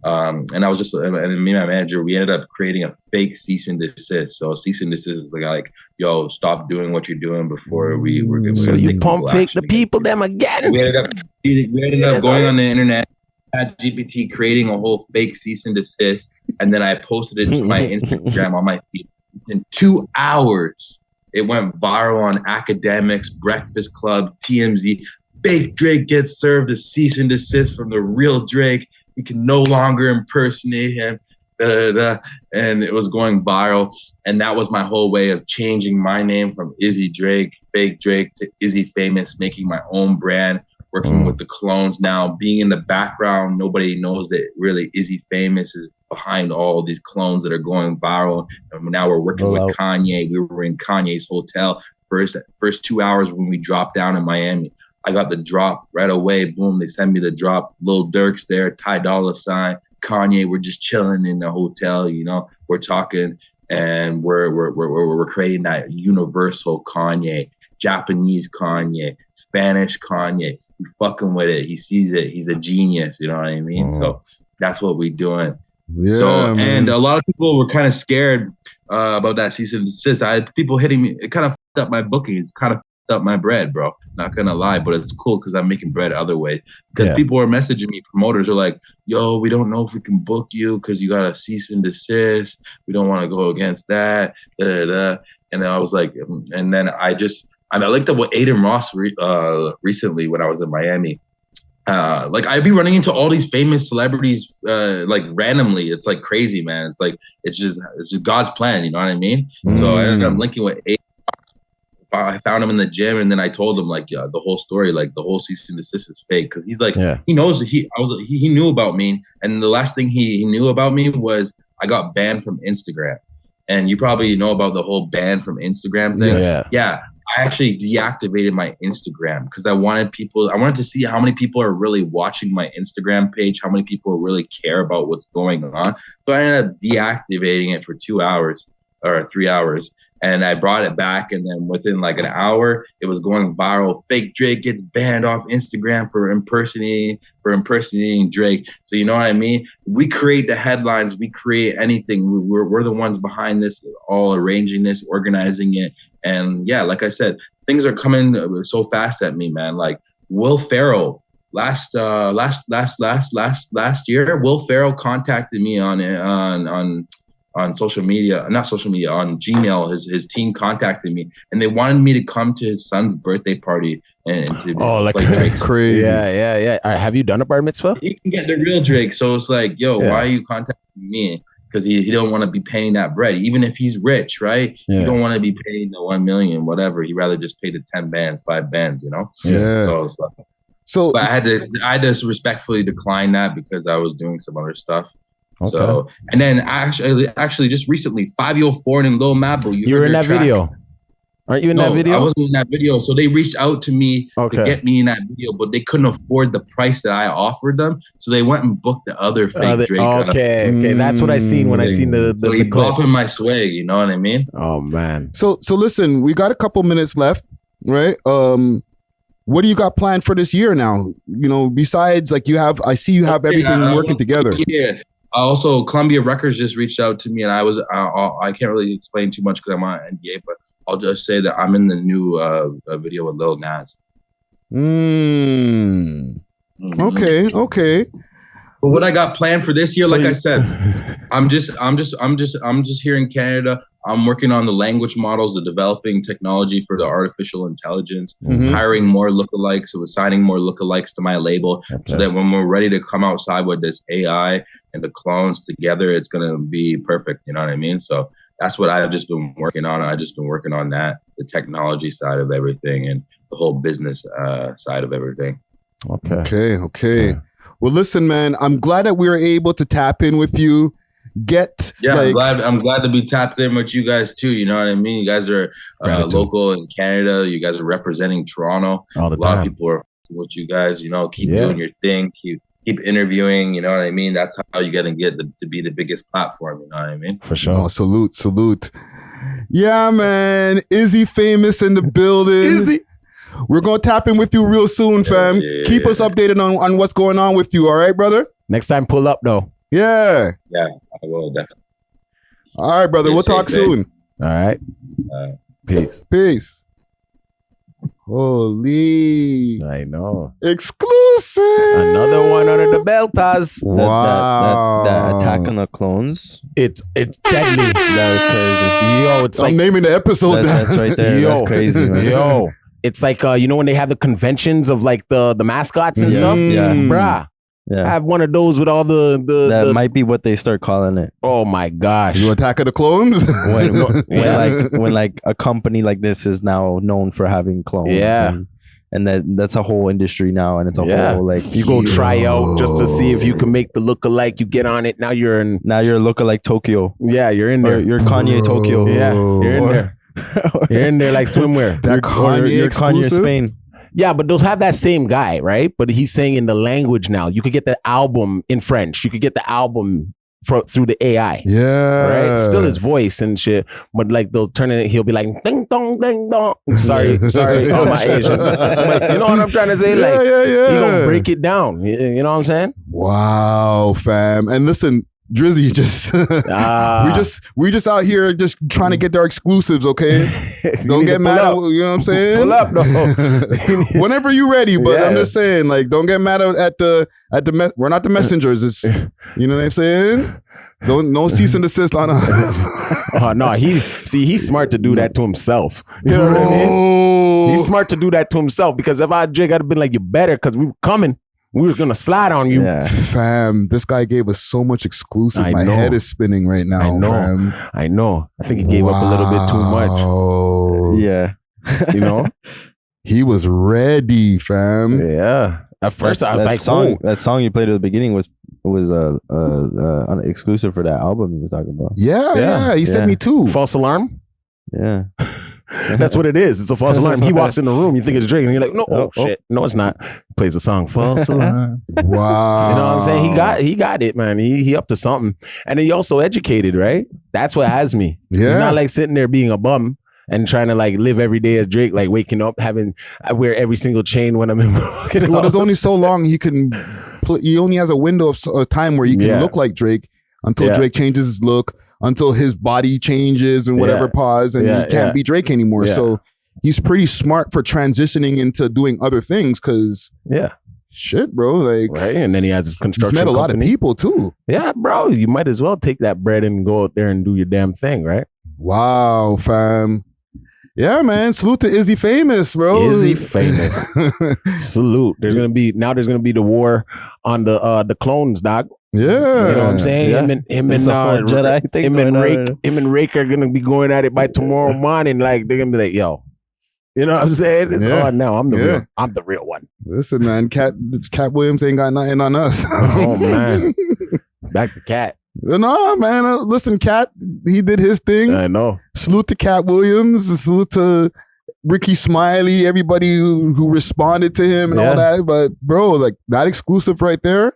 G: And I was just, and me and my manager, we ended up creating a fake cease and desist. So cease and desist is like, yo, stop doing what you're doing before we're
B: so you pump fake the people them again.
G: We ended up going on the internet, GPT, creating a whole fake cease and desist, and then I posted it to my Instagram on my feed. In 2 hours, it went viral on Academics, Breakfast Club, TMZ. Fake Drake gets served a cease and desist from the real Drake. He can no longer impersonate him. And it was going viral. And that was my whole way of changing my name from IZZY Drake, fake Drake, to IZZY Famous, making my own brand, working with the clones now, being in the background. Nobody knows that really IZZY Famous is behind all these clones that are going viral. And now we're working with Kanye. We were in Kanye's hotel first 2 hours when we dropped down in Miami. I got the drop right away. Boom, they send me the drop. Lil Durk's there, Ty Dolla $ign, Kanye. We're just chilling in the hotel, you know. We're talking, and we're creating that universal Kanye, Japanese Kanye, Spanish Kanye. He's fucking with it. He sees it. He's a genius. You know what I mean? So that's what we're doing.
C: Yeah,
G: so, and a lot of people were kind of scared about that cease and desist. I had people hitting me. It kind of fucked up my bookings. Kind of up my bread, bro. Not gonna lie, but it's cool because I'm making bread other ways. Because people are messaging me, promoters are like, yo, we don't know if we can book you because you got a cease and desist. We don't want to go against that. And then I was like, and then I linked up with Aiden Ross recently when I was in Miami. Like I'd be running into all these famous celebrities like randomly. It's like crazy, man. It's just God's plan, you know what I mean? So I ended up linking with Aiden. I found him in the gym, and then I told him like the whole story, like the whole cease and desist is fake, because he's like he knows he knew about me, and the last thing he knew about me was I got banned from Instagram, and you probably know about the whole ban from Instagram thing. Yeah, I actually deactivated my Instagram because I wanted to see how many people are really watching my Instagram page, how many people really care about what's going on. So I ended up deactivating it for 2 hours or 3 hours. And I brought it back, and then within like an hour, it was going viral. Fake Drake gets banned off Instagram for impersonating Drake. So you know what I mean? We create the headlines. We create anything. We're the ones behind this, all arranging this, organizing it. And yeah, like I said, things are coming so fast at me, man. Like Will Ferrell. Last year, Will Ferrell contacted me on social media, not social media, on Gmail. His team contacted me, and they wanted me to come to his son's birthday party. And to
C: that's crazy.
B: Yeah. Have you done a bar mitzvah?
G: You can get the real Drake. So it's like, yo, why are you contacting me? Because he don't want to be paying that bread, even if he's rich, right? Yeah. He don't want to be paying the 1 million, whatever. He'd rather just pay the 10 bands, 5 bands, you know?
C: Yeah.
G: So but I had to respectfully decline that because I was doing some other stuff. Okay. So, and then actually just recently, 504 and Lil Mabo.
B: You're in that video. Aren't you in that video?
G: I wasn't in that video. So they reached out to me to get me in that video, but they couldn't afford the price that I offered them. So they went and booked the other fake Drake.
B: Okay. That's what I seen when I seen the
G: clip. In my swag, you know what I mean?
B: Oh man.
C: So listen, we got a couple minutes left, right? What do you got planned for this year now? You know, besides like I see you have everything working together.
G: Yeah. Also, Columbia Records just reached out to me, and I can't really explain too much because I'm on NDA, but I'll just say that I'm in the new video with Lil Nas.
C: Okay.
G: But what I got planned for this year, I said, I'm just here in Canada. I'm working on the language models, the developing technology for the artificial intelligence, hiring more lookalikes, so assigning more lookalikes to my label, so that when we're ready to come outside with this AI and the clones together, it's gonna be perfect. You know what I mean? So that's what I've just been working on. I've just been working on that, the technology side of everything and the whole business side of everything.
C: Okay. Well, listen, man, I'm glad that we were able to tap in with you. get.
G: Yeah,
C: like,
G: I'm glad to be tapped in with you guys too. You know what I mean? You guys are local in Canada. You guys are representing Toronto.
B: All the
G: a lot
B: time.
G: of people are with you guys. You know, keep doing your thing. Keep interviewing. You know what I mean? That's how you're gonna get to be the biggest platform. You know what I mean?
B: For sure.
C: Oh, salute. Yeah, man. IZZY famous in the building.
B: IZZY.
C: We're gonna tap in with you real soon, fam. Keep us updated on what's going on with you. All right, brother.
B: Next time, pull up though.
C: Yeah.
G: Yeah, I will definitely.
C: All right, brother. We'll talk soon.
B: All right.
C: Peace. Holy.
B: I know.
C: Exclusive.
B: Another one under the belters.
C: Wow.
A: That attack on the clones.
B: It's deadly.
A: That was crazy.
B: Yo, it's
C: I'm naming the episode.
A: That's right there.
B: Yo.
A: That's crazy, man.
B: Yo. It's like you know when they have the conventions of like the mascots and stuff?
A: Yeah.
B: Bruh.
A: Yeah.
B: I have one of those with all
A: that might be what they start calling it.
B: Oh my gosh.
C: You Attack of the Clones?
A: when like a company like this is now known for having clones.
B: Yeah.
A: And that's a whole industry now, and it's a whole like
B: you go try out just to see if you can make the lookalike. You get on it. Now you're a
A: lookalike Tokyo.
B: Yeah, you're in there.
A: Or you're Kanye Tokyo.
B: Yeah, you're in there. You're in there like swimwear.
C: That Kanye
A: you're Kanye Spain.
B: Yeah, but those have that same guy, right? But he's saying in the language now. You could get the album in French. You could get the album through the AI.
C: Yeah.
B: Right? Still his voice and shit. But like they'll turn it, he'll be like, ding dong, ding dong. Sorry, all my Asians. But you know what I'm trying to say? Like, he gonna break it down. You know what I'm saying?
C: Wow, fam. And listen, Drizzy we just out here just trying to get our exclusives, okay? Don't get mad at, you know what I'm saying?
B: Pull up, though.
C: Whenever you're ready, but I'm just saying, like, don't get mad at the we're not the messengers. It's, you know what I'm saying? No cease and desist on us.
B: No, he's smart to do that to himself. You know what I mean? He's smart to do that to himself, because if Jake, I'd have been like, you better, because we were coming. We were gonna slide on you.
A: Yeah.
C: Fam, this guy gave us so much exclusive. My head is spinning right now.
B: I know. I think he gave up a little bit too much.
A: Yeah.
B: You know?
C: He was ready, fam.
B: Yeah. At first I was like,
A: that song you played at the beginning was exclusive for that album he was talking about.
C: Yeah. He sent me too.
B: False alarm?
A: Yeah.
B: That's what it is. It's a false alarm. He walks in the room, you think it's Drake, and you're like, no, shit. No, it's not. Plays the song, false alarm.
C: Wow.
B: You know what I'm saying? He got it, man. He up to something. And he also educated, right? That's what has me.
C: Yeah.
B: He's not like sitting there being a bum and trying to like live every day as Drake, like waking up, I wear every single chain when I'm in.
C: Well, there's only so long he can. He only has a window of time where he can look like Drake until Drake changes his look, until his body changes and whatever pause, and he can't be Drake anymore. So he's pretty smart for transitioning into doing other things, because shit, bro, like,
B: right. And then he has his construction.
C: He's met a lot of
B: company.
C: people too.
B: Yeah, bro, you might as well take that bread and go out there and do your damn thing, right?
C: Wow, fam. Yeah, man. Salute to IZZY famous, bro.
B: IZZY famous. Salute. There's gonna be the war on the clones, dog.
C: Yeah.
B: You know what I'm saying?
A: Yeah.
B: Him and Rake are gonna be going at it by tomorrow morning. Like, they're gonna be like, yo. You know what I'm saying? It's on now. I'm the real one.
C: Listen, man, Cat Williams ain't got nothing on us.
B: Oh man. Back to Cat.
C: No, man. Listen, Cat, he did his thing.
B: I know.
C: Salute to Cat Williams. Salute to Ricky Smiley, everybody who responded to him and all that. But bro, like, that exclusive right there.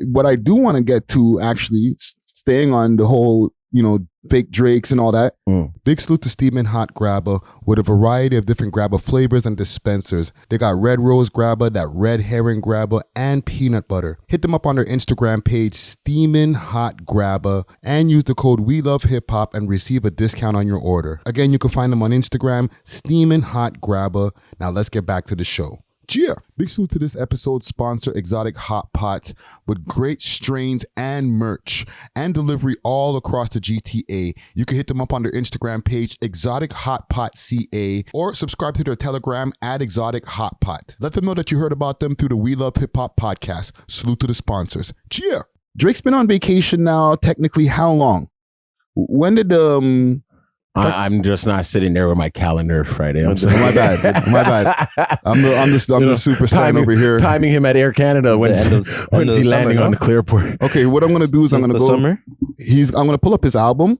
C: What I do want to get to, actually, staying on the whole, fake Drakes and all that. Big salute to Steamin' Hot Grabba with a variety of different Grabba flavors and dispensers. They got red rose Grabba, that red herring Grabba, and peanut butter. Hit them up on their Instagram page, Steamin' Hot Grabba, and use the code WeLoveHipHop and receive a discount on your order. Again, you can find them on Instagram, Steamin' Hot Grabba. Now let's get back to the show. Cheer! Big salute to this episode's sponsor, Exotic Hot Pots, with great strains and merch and delivery all across the GTA. You can hit them up on their Instagram page, Exotic Hot Pot CA, or subscribe to their Telegram at Exotic Hot Pot. Let them know that you heard about them through the We Love Hip Hop podcast. Salute to the sponsors. Cheer! Drake's been on vacation now, technically how long? When did
B: I'm just not sitting there with my calendar Friday. I'm sorry.
C: My bad. I'm the superstar over here.
B: Timing him at Air Canada when he's landing on the Clearport.
C: Okay, what I'm gonna do is I'm gonna go.
A: Summer?
C: I'm gonna pull up his album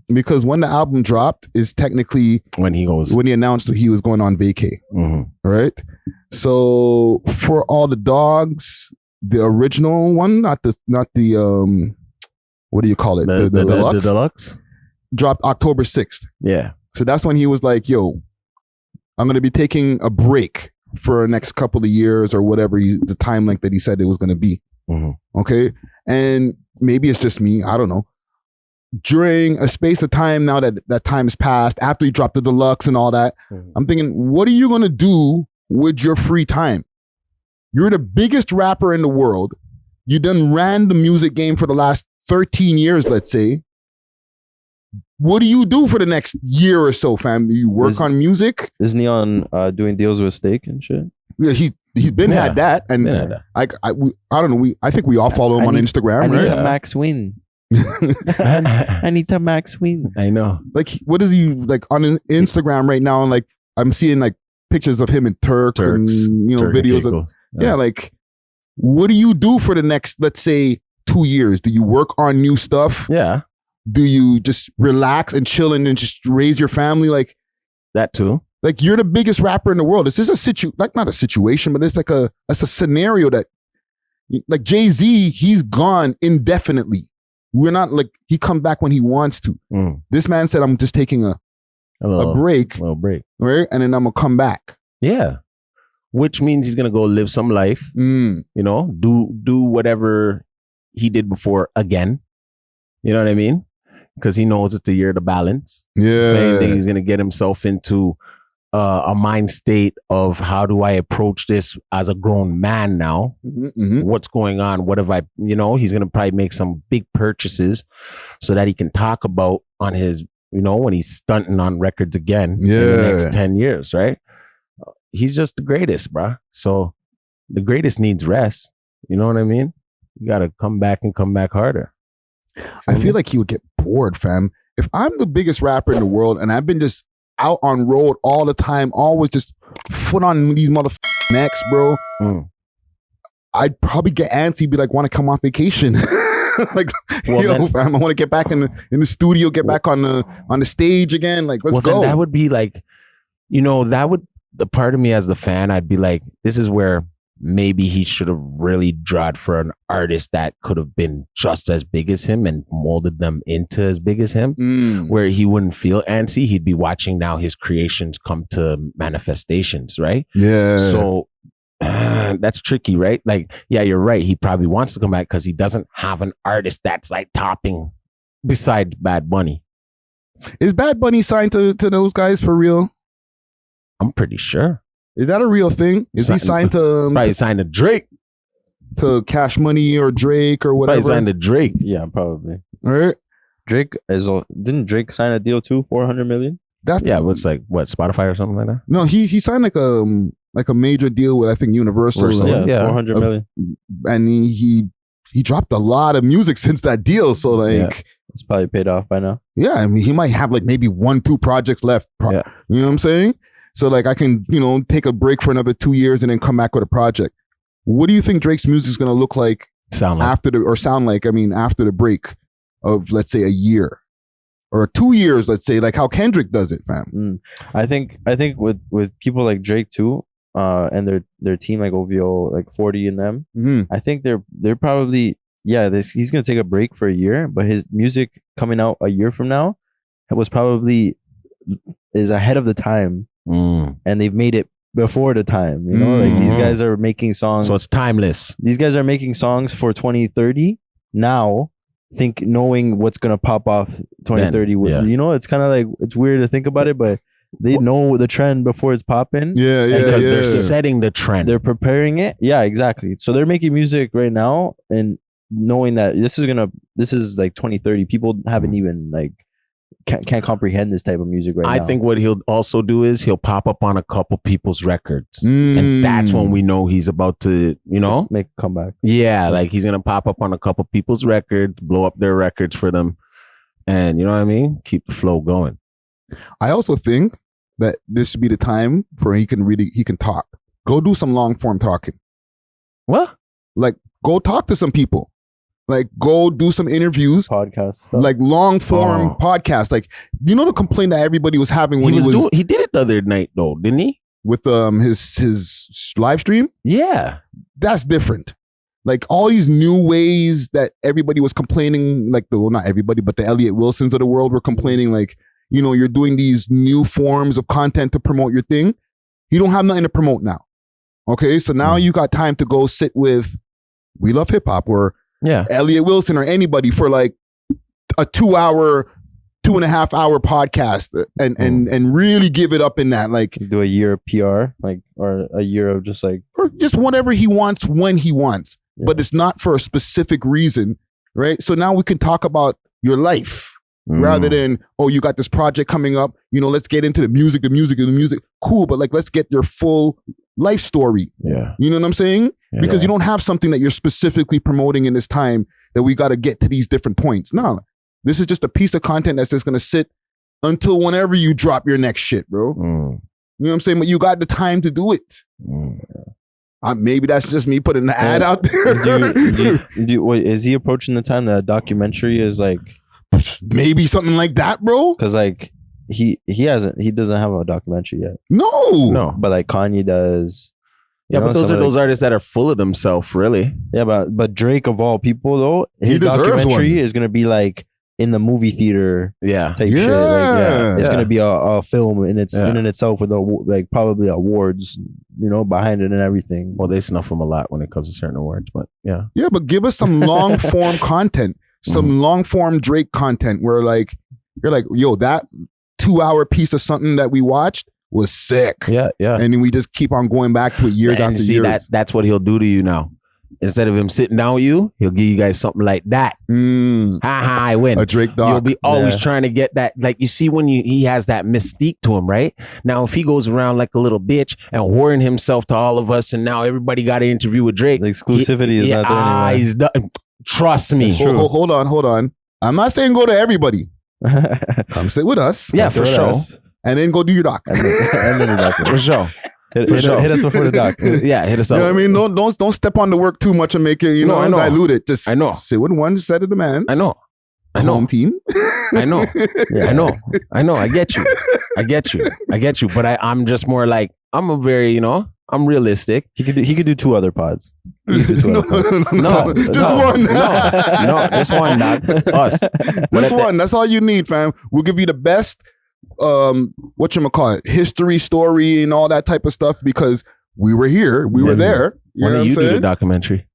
C: because when the album dropped is technically
B: when he
C: announced that he was going on vacay. Right. So For All the Dogs, the original one, not the what do you call it? The deluxe.
B: The deluxe
C: dropped October 6th.
B: Yeah.
C: So that's when he was like, yo, I'm going to be taking a break for the next couple of years or whatever the time length that he said it was going to be. Okay. And maybe it's just me. I don't know. During a space of time now that time's passed, after he dropped the deluxe and all that, I'm thinking, what are you going to do with your free time? You're the biggest rapper in the world. You done ran the music game for the last 13 years, let's say. What do you do for the next year or so, fam? Do you work on music?
A: Isn't he on doing deals with Steak and shit?
C: Yeah, he's been had that, and I don't know. I think we all follow him on Instagram.
A: I need
C: right?
A: to Max Win. I need to Max Win.
B: I know.
C: Like, what is he like on Instagram right now? And like, I'm seeing like pictures of him in Turks and videos of like, what do you do for the next, let's say, 2 years? Do you work on new stuff?
B: Yeah.
C: Do you just relax and chill and just raise your family? Like
B: that too.
C: Like, you're the biggest rapper in the world. This is not a situation, but it's like that's a scenario that, like, Jay-Z, he's gone indefinitely. We're not like, he come back when he wants to. This man said, I'm just taking a break.
B: A little break.
C: Right? And then I'm gonna come back.
B: Yeah. Which means he's gonna go live some life. You know, do whatever he did before again. You know what I mean? Because he knows it's the year to balance.
C: Yeah.
B: If anything, he's gonna get himself into a mind state of, how do I approach this as a grown man now? What's going on? What have I, he's going to probably make some big purchases so that he can talk about on his, when he's stunting on records again in the next 10 years, right? He's just the greatest, bro. So the greatest needs rest. You know what I mean? You got to come back and come back harder.
C: I feel like he would get bored, fam. If I'm the biggest rapper in the world and I've been just out on road all the time, always just foot on these motherfucking necks, bro. I'd probably get antsy, be like, want to come off vacation. Like, fam, I want to get back in the studio, get back on the stage again. Like, let's go.
B: Then that would be like, the part of me as the fan, I'd be like, this is where maybe he should have really drawed for an artist that could have been just as big as him and molded them into as big as him, where he wouldn't feel antsy. He'd be watching now his creations come to manifestations, right?
C: Yeah.
B: So that's tricky, right? Like, yeah, you're right. He probably wants to come back because he doesn't have an artist that's like topping besides Bad Bunny.
C: Is Bad Bunny signed to those guys for real?
B: I'm pretty sure.
C: Is that a real thing? Is he signed to
B: probably signed to Drake,
C: to Cash Money or Drake or whatever?
B: Probably signed to Drake.
A: Yeah, probably.
C: All right.
A: Drake didn't Drake sign a deal too? 400 million.
B: What's like what, Spotify or something like that?
C: No, he signed like a major deal with, I think, Universal.
A: Yeah, 400 million.
C: And he dropped a lot of music since that deal. So like,
A: it's probably paid off by now.
C: Yeah, I mean, he might have like maybe 1-2 projects left. You know what I'm saying? So like, I can, take a break for another 2 years and then come back with a project. What do you think Drake's music is going to look like? After the break of, let's say, a year or 2 years, let's say, like how Kendrick does it, fam.
A: I think with people like Drake too, and their team, like OVO, like 40 and them, I think they're probably, he's going to take a break for a year, but his music coming out a year from now is ahead of the time. And they've made it before the time, like these guys are making songs,
B: so it's timeless.
A: These guys are making songs for 2030 now, knowing what's gonna pop off 2030. It's kind of like, it's weird to think about it, but they know the trend before it's popping.
B: Because they're setting the trend,
A: they're preparing it. Yeah, exactly. So they're making music right now and knowing that this is like 2030. People haven't even like can't comprehend this type of music right now.
B: I think what he'll also do is he'll pop up on a couple people's records, and that's when we know he's about to,
A: make a comeback.
B: Yeah, like he's gonna pop up on a couple people's records, blow up their records for them, and you know what I mean? Keep the flow going.
C: I also think that this should be the time for he can talk. Go do some long form talking.
B: What?
C: Like, go talk to some people. Like, go do some interviews,
A: podcasts,
C: like long form podcasts. Like, you know the complaint that everybody was having when
B: he did it the other night though, didn't he?
C: With his live stream?
B: Yeah,
C: that's different. Like all these new ways that everybody was complaining, like not everybody, but the Elliot Wilsons of the world were complaining, like, you know, you're doing these new forms of content to promote your thing. You don't have nothing to promote now. Okay, so now you got time to go sit with We Love Hip Hop or Elliot Wilson or anybody for like a 2.5 hour podcast and really give it up in that, like
A: do a year of PR, like, or a year of just like,
C: or just whatever he wants when he wants, but it's not for a specific reason, right? So now we can talk about your life rather than, oh, you got this project coming up, you know, let's get into the music. Cool, but like, let's get your full life story.
B: Yeah.
C: You know what I'm saying? Yeah. Because you don't have something that you're specifically promoting in this time that we got to get to these different points. No, this is just a piece of content that's just going to sit until whenever you drop your next shit, bro. You know what I'm saying? But you got the time to do it. Maybe that's just me putting the ad out there.
A: Wait, is he approaching the time that a documentary is like?
C: Maybe something like that, bro.
A: Because like he doesn't have a documentary yet.
C: No.
A: But like Kanye does.
B: Yeah, but those are those artists that are full of themselves, really.
A: Yeah, but Drake of all people though, his documentary is gonna be like in the movie theater, type shit. Like, it's gonna be a film in itself with like probably awards, you know, behind it and everything.
B: Well, they snuff him a lot when it comes to certain awards, but yeah,
C: but give us some long form content, some long form Drake content where like you're like, yo, that 2-hour piece of something that we watched was sick.
B: Yeah.
C: And then we just keep on going back to it years after years.
B: That's what he'll do to you now. Instead of him sitting down with you, he'll give you guys something like that. I win.
C: A Drake doc.
B: You'll be always trying to get that. Like, you see when he has that mystique to him, right? Now, if he goes around like a little bitch and whoring himself to all of us, and now everybody got an interview with Drake.
A: The exclusivity is not there anymore.
B: He's done. Trust me.
C: Hold on. I'm not saying go to everybody. Come sit with us.
B: Yeah, for sure.
C: And then go do your doc.
A: and then your doc.
B: For sure.
A: Hit us before the doc.
B: Yeah, hit us up.
C: You know what I mean? Don't step on the work too much and make it, dilute it. Just sit with one set of demands.
B: I know.
C: Home team.
B: I know. I get you. But I'm just more like, I'm a very, I'm realistic.
A: He could do 2 other pods.
C: No, just one.
B: No, just one, dog. Us.
C: Just one. That's all you need, fam. We'll give you the best history, story, and all that type of stuff because we were here, we were there.
B: Why don't you do the documentary?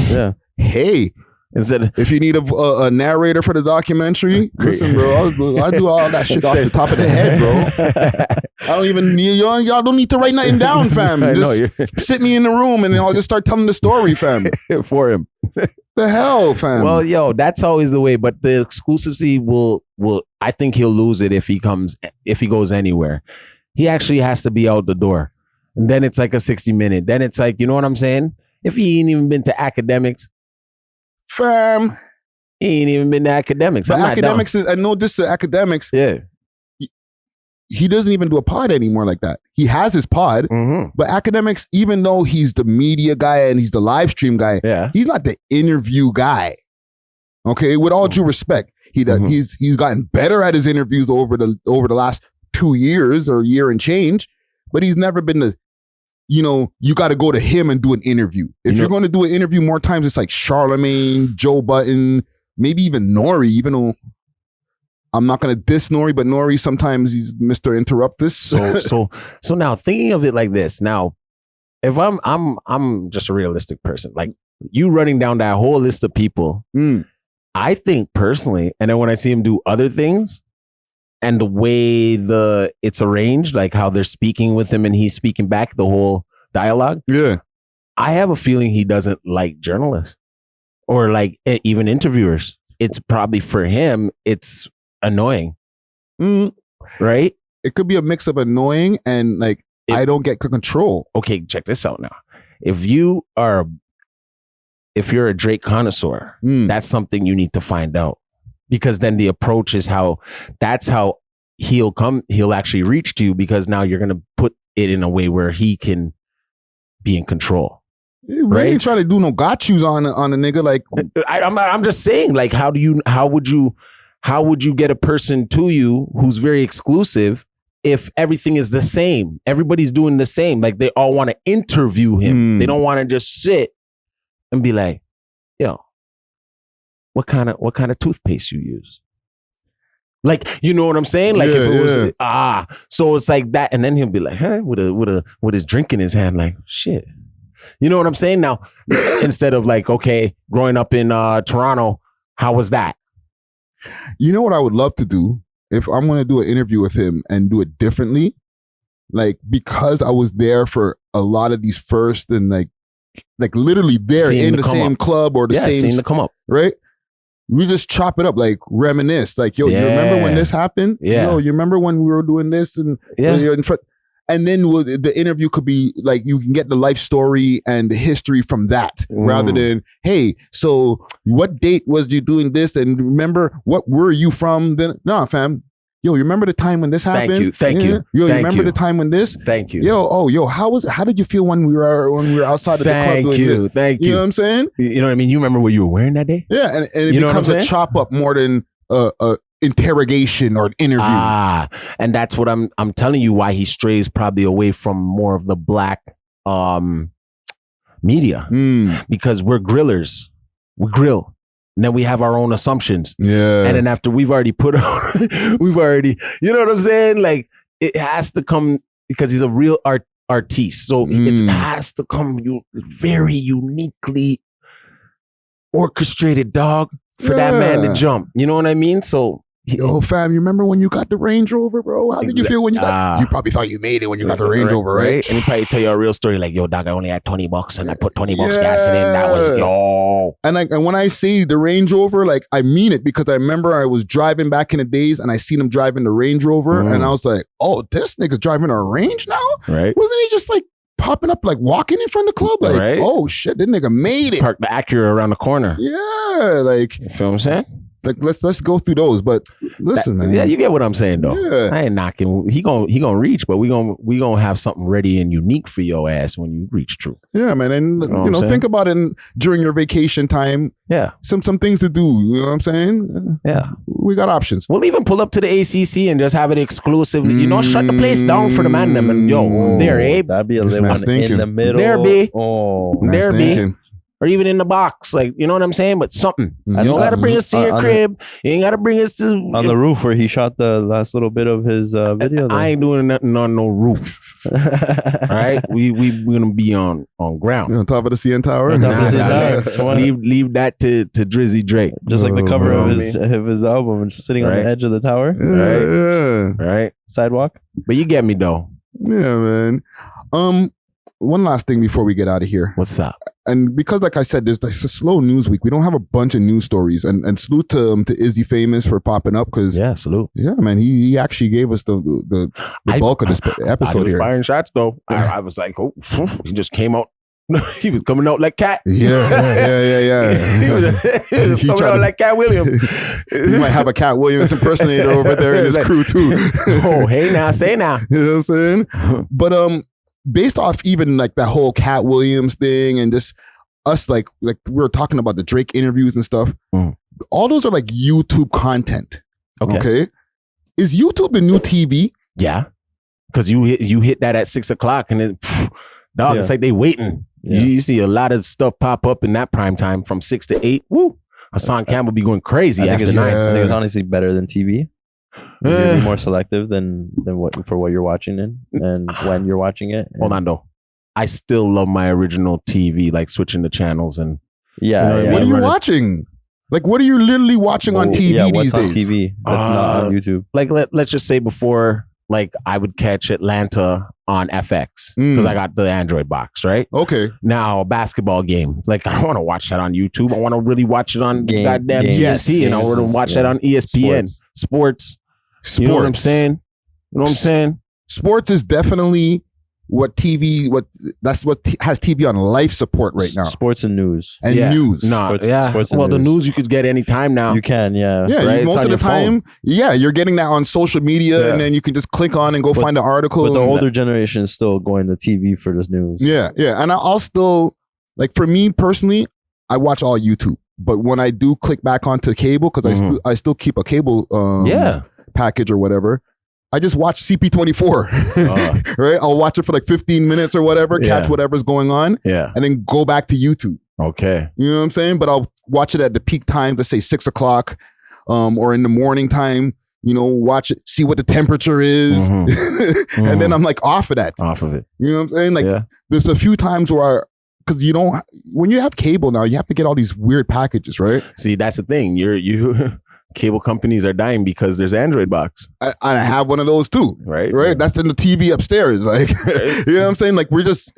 A: Yeah.
C: Hey, if you need a narrator for the documentary, listen, bro, I do all that shit off the top of the head, bro. I don't even need y'all don't need to write nothing down, fam. Just sit me in the room and I'll just start telling the story, fam.
B: For him.
C: The hell, fam.
B: Well, that's always the way, but the exclusivity will I think he'll lose it if he goes anywhere. He actually has to be out the door. And then it's like a 60-minute. Then it's like, you know what I'm saying? If he ain't even been to academics,
C: fam,
B: he ain't even been to academics.
C: But academics I know this is academics.
B: Yeah.
C: He doesn't even do a pod anymore like that. He has his pod, but academics, even though he's the media guy and he's the live stream guy, he's not the interview guy. Okay, with all due respect, he's gotten better at his interviews over the last 2 years or year and change, but he's never been the, you got to go to him and do an interview. If you're going to do an interview more times, it's like Charlemagne, Joe Budden, maybe even Nori, even though I'm not going to diss Nori, but Nori, sometimes he's Mr. Interruptus.
B: So now thinking of it like this, now, if I'm just a realistic person, like you running down that whole list of people, I think personally, and then when I see him do other things and the way it's arranged, like how they're speaking with him and he's speaking back, the whole dialogue.
C: Yeah.
B: I have a feeling he doesn't like journalists or like even interviewers. It's probably for him, it's annoying. Right?
C: It could be a mix of annoying and like, I don't get control.
B: Okay, check this out now. If you're a Drake connoisseur, that's something you need to find out, because then the approach is that's how he'll actually reach to you, because now you're going to put it in a way where he can be in control.
C: We ain't trying to do no got yous on a nigga. Like
B: I'm just saying, like, how would you get a person to you who's very exclusive if everything is the same? Everybody's doing the same. Like, they all want to interview him. They don't want to just sit and be like, yo, what kind of toothpaste you use? Like, you know what I'm saying? Like, if it was so it's like that, and then he'll be like, huh, with his drink in his hand, like, shit. You know what I'm saying? Now, instead of like, okay, growing up in Toronto, how was that?
C: You know what I would love to do if I'm going to do an interview with him and do it differently, like, because I was there for a lot of these first and like literally there in the same club or the same,
B: seeing to come up,
C: right? We just chop it up, like reminisce, like, yo, you remember when this happened?
B: Yeah.
C: Yo, you remember when we were doing this? And you're in front. And then the interview could be like, you can get the life story and the history from that rather than, hey, so what date was you doing this? And remember, what were you from then? Nah, fam. Yo, you remember the time when this happened?
B: Thank you.
C: Yo, you remember the time when this?
B: Thank you.
C: Yo, how did you feel when we were outside of the club doing this?
B: Thank you.
C: You know what I'm saying?
B: You know what I mean? You remember what you were wearing that day?
C: Yeah, and it becomes a chop up more than a interrogation or an interview.
B: And that's what I'm telling you why he strays probably away from more of the black media. Because we're grillers. We grill. And then we have our own assumptions.
C: Yeah.
B: And then after we've already you know what I'm saying? Like, it has to come because he's a real artiste. So it has to come very uniquely orchestrated, dog, for that man to jump. You know what I mean? So,
C: yo, fam, you remember when you got the Range Rover, bro? How did you feel when you got? You probably thought you made it when you got the Range Rover, right?
B: And he probably tell you a real story like, yo, dog, I only had $20 and I put $20 gas in it. And that was yo.
C: And when I say the Range Rover, like, I mean it, because I remember I was driving back in the days and I seen him driving the Range Rover, and I was like, oh, this nigga's driving a Range now?
B: Right?
C: Wasn't he just like popping up, like walking in front of the club? Like, oh shit, this nigga made it.
B: Park the Acura around the corner.
C: Yeah, like,
B: you feel what I'm saying?
C: Like, let's go through those. But listen, man.
B: Yeah, you get what I'm saying, though.
C: Yeah.
B: I ain't knocking. He gonna reach, but we gonna have something ready and unique for your ass when you reach true.
C: Yeah, man. And you know think about it during your vacation time.
B: Yeah, some
C: things to do. You know what I'm saying?
B: Yeah,
C: we got options.
B: We'll even pull up to the ACC and just have it exclusively. You know, shut the place down for the man. Them and yo, there, Abe.
A: That'd be a little one in the middle.
B: There be.
A: Oh,
B: there be. Or even in the box, like, you know what I'm saying? But something. You don't got to bring us to your crib. You ain't got to bring us to...
A: On the roof where he shot the last little bit of his video.
B: I ain't doing nothing on no roof. All right? We going to be on ground.
C: You're on top of the CN Tower?
B: Leave that to Drizzy Drake.
A: Just like the cover of his album, just sitting on the edge of the tower.
B: Right?
A: Sidewalk.
B: But you get me, though.
C: Yeah, man. One last thing before we get out of here.
B: What's up?
C: And because, like I said, there's like a slow news week. We don't have a bunch of news stories. And salute to IZZY Famous for popping up, because
B: salute.
C: Yeah, man, he actually gave us the bulk of this episode here.
B: Firing shots though. I was like, oh, he just came out. He was coming out like Cat.
C: Yeah.
B: he was coming out like Cat Williams.
C: He might have a Cat Williams impersonator over there in his crew too.
B: Oh, hey now, say now.
C: You know what I'm saying? But based off even like that whole Cat Williams thing and just us like we were talking about the Drake interviews and stuff, all those are like YouTube content. Okay. Is YouTube the new TV?
B: Yeah. Because you hit that at 6 o'clock and then it's like they waiting. Yeah. You see a lot of stuff pop up in that prime time from 6 to 8. Woo. Hassan Campbell be going crazy after 9.
A: I think it's honestly better than TV. You'll be more selective than what you're watching and when you're watching it.
B: Hold on though. I still love my original TV, like switching the channels and
C: what are you watching? Like, what are you literally watching on TV these days?
A: On TV that's not on YouTube?
B: Like, let's just say before, like, I would catch Atlanta on FX because I got the Android box, right?
C: Okay.
B: Now, a basketball game. Like, I don't want to watch that on YouTube. I want to really watch it on goddamn TNT, and I want to watch that on ESPN. Sports. You know what I'm saying? You know what I'm saying?
C: Sports is definitely what has TV on life support right now.
A: Sports and news.
C: And news.
B: No, sports and the news you could get anytime now.
A: You can,
C: Yeah,
B: right?
C: Most of the time, you're getting that on social media, and then you can just click on and go find an article.
A: But the older generation is still going to TV for this news.
C: Yeah. And I'll still like for me personally, I watch all YouTube. But when I do click back onto cable, because I still keep a cable package or whatever, I just watch CP24. Right? I'll watch it for like 15 minutes or whatever, catch whatever's going on, and then go back to YouTube.
B: Okay.
C: You know what I'm saying? But I'll watch it at the peak time, let's say 6 o'clock, or in the morning time, you know, watch it, see what the temperature is. And then I'm like off of that.
B: Off of it.
C: You know what I'm saying? Like there's a few times where because you don't, when you have cable now, you have to get all these weird packages, right?
B: See, that's the thing. You cable companies are dying because there's Android box.
C: I have one of those too.
B: Right.
C: Yeah. That's in the TV upstairs. Like, you know what I'm saying? Like we're just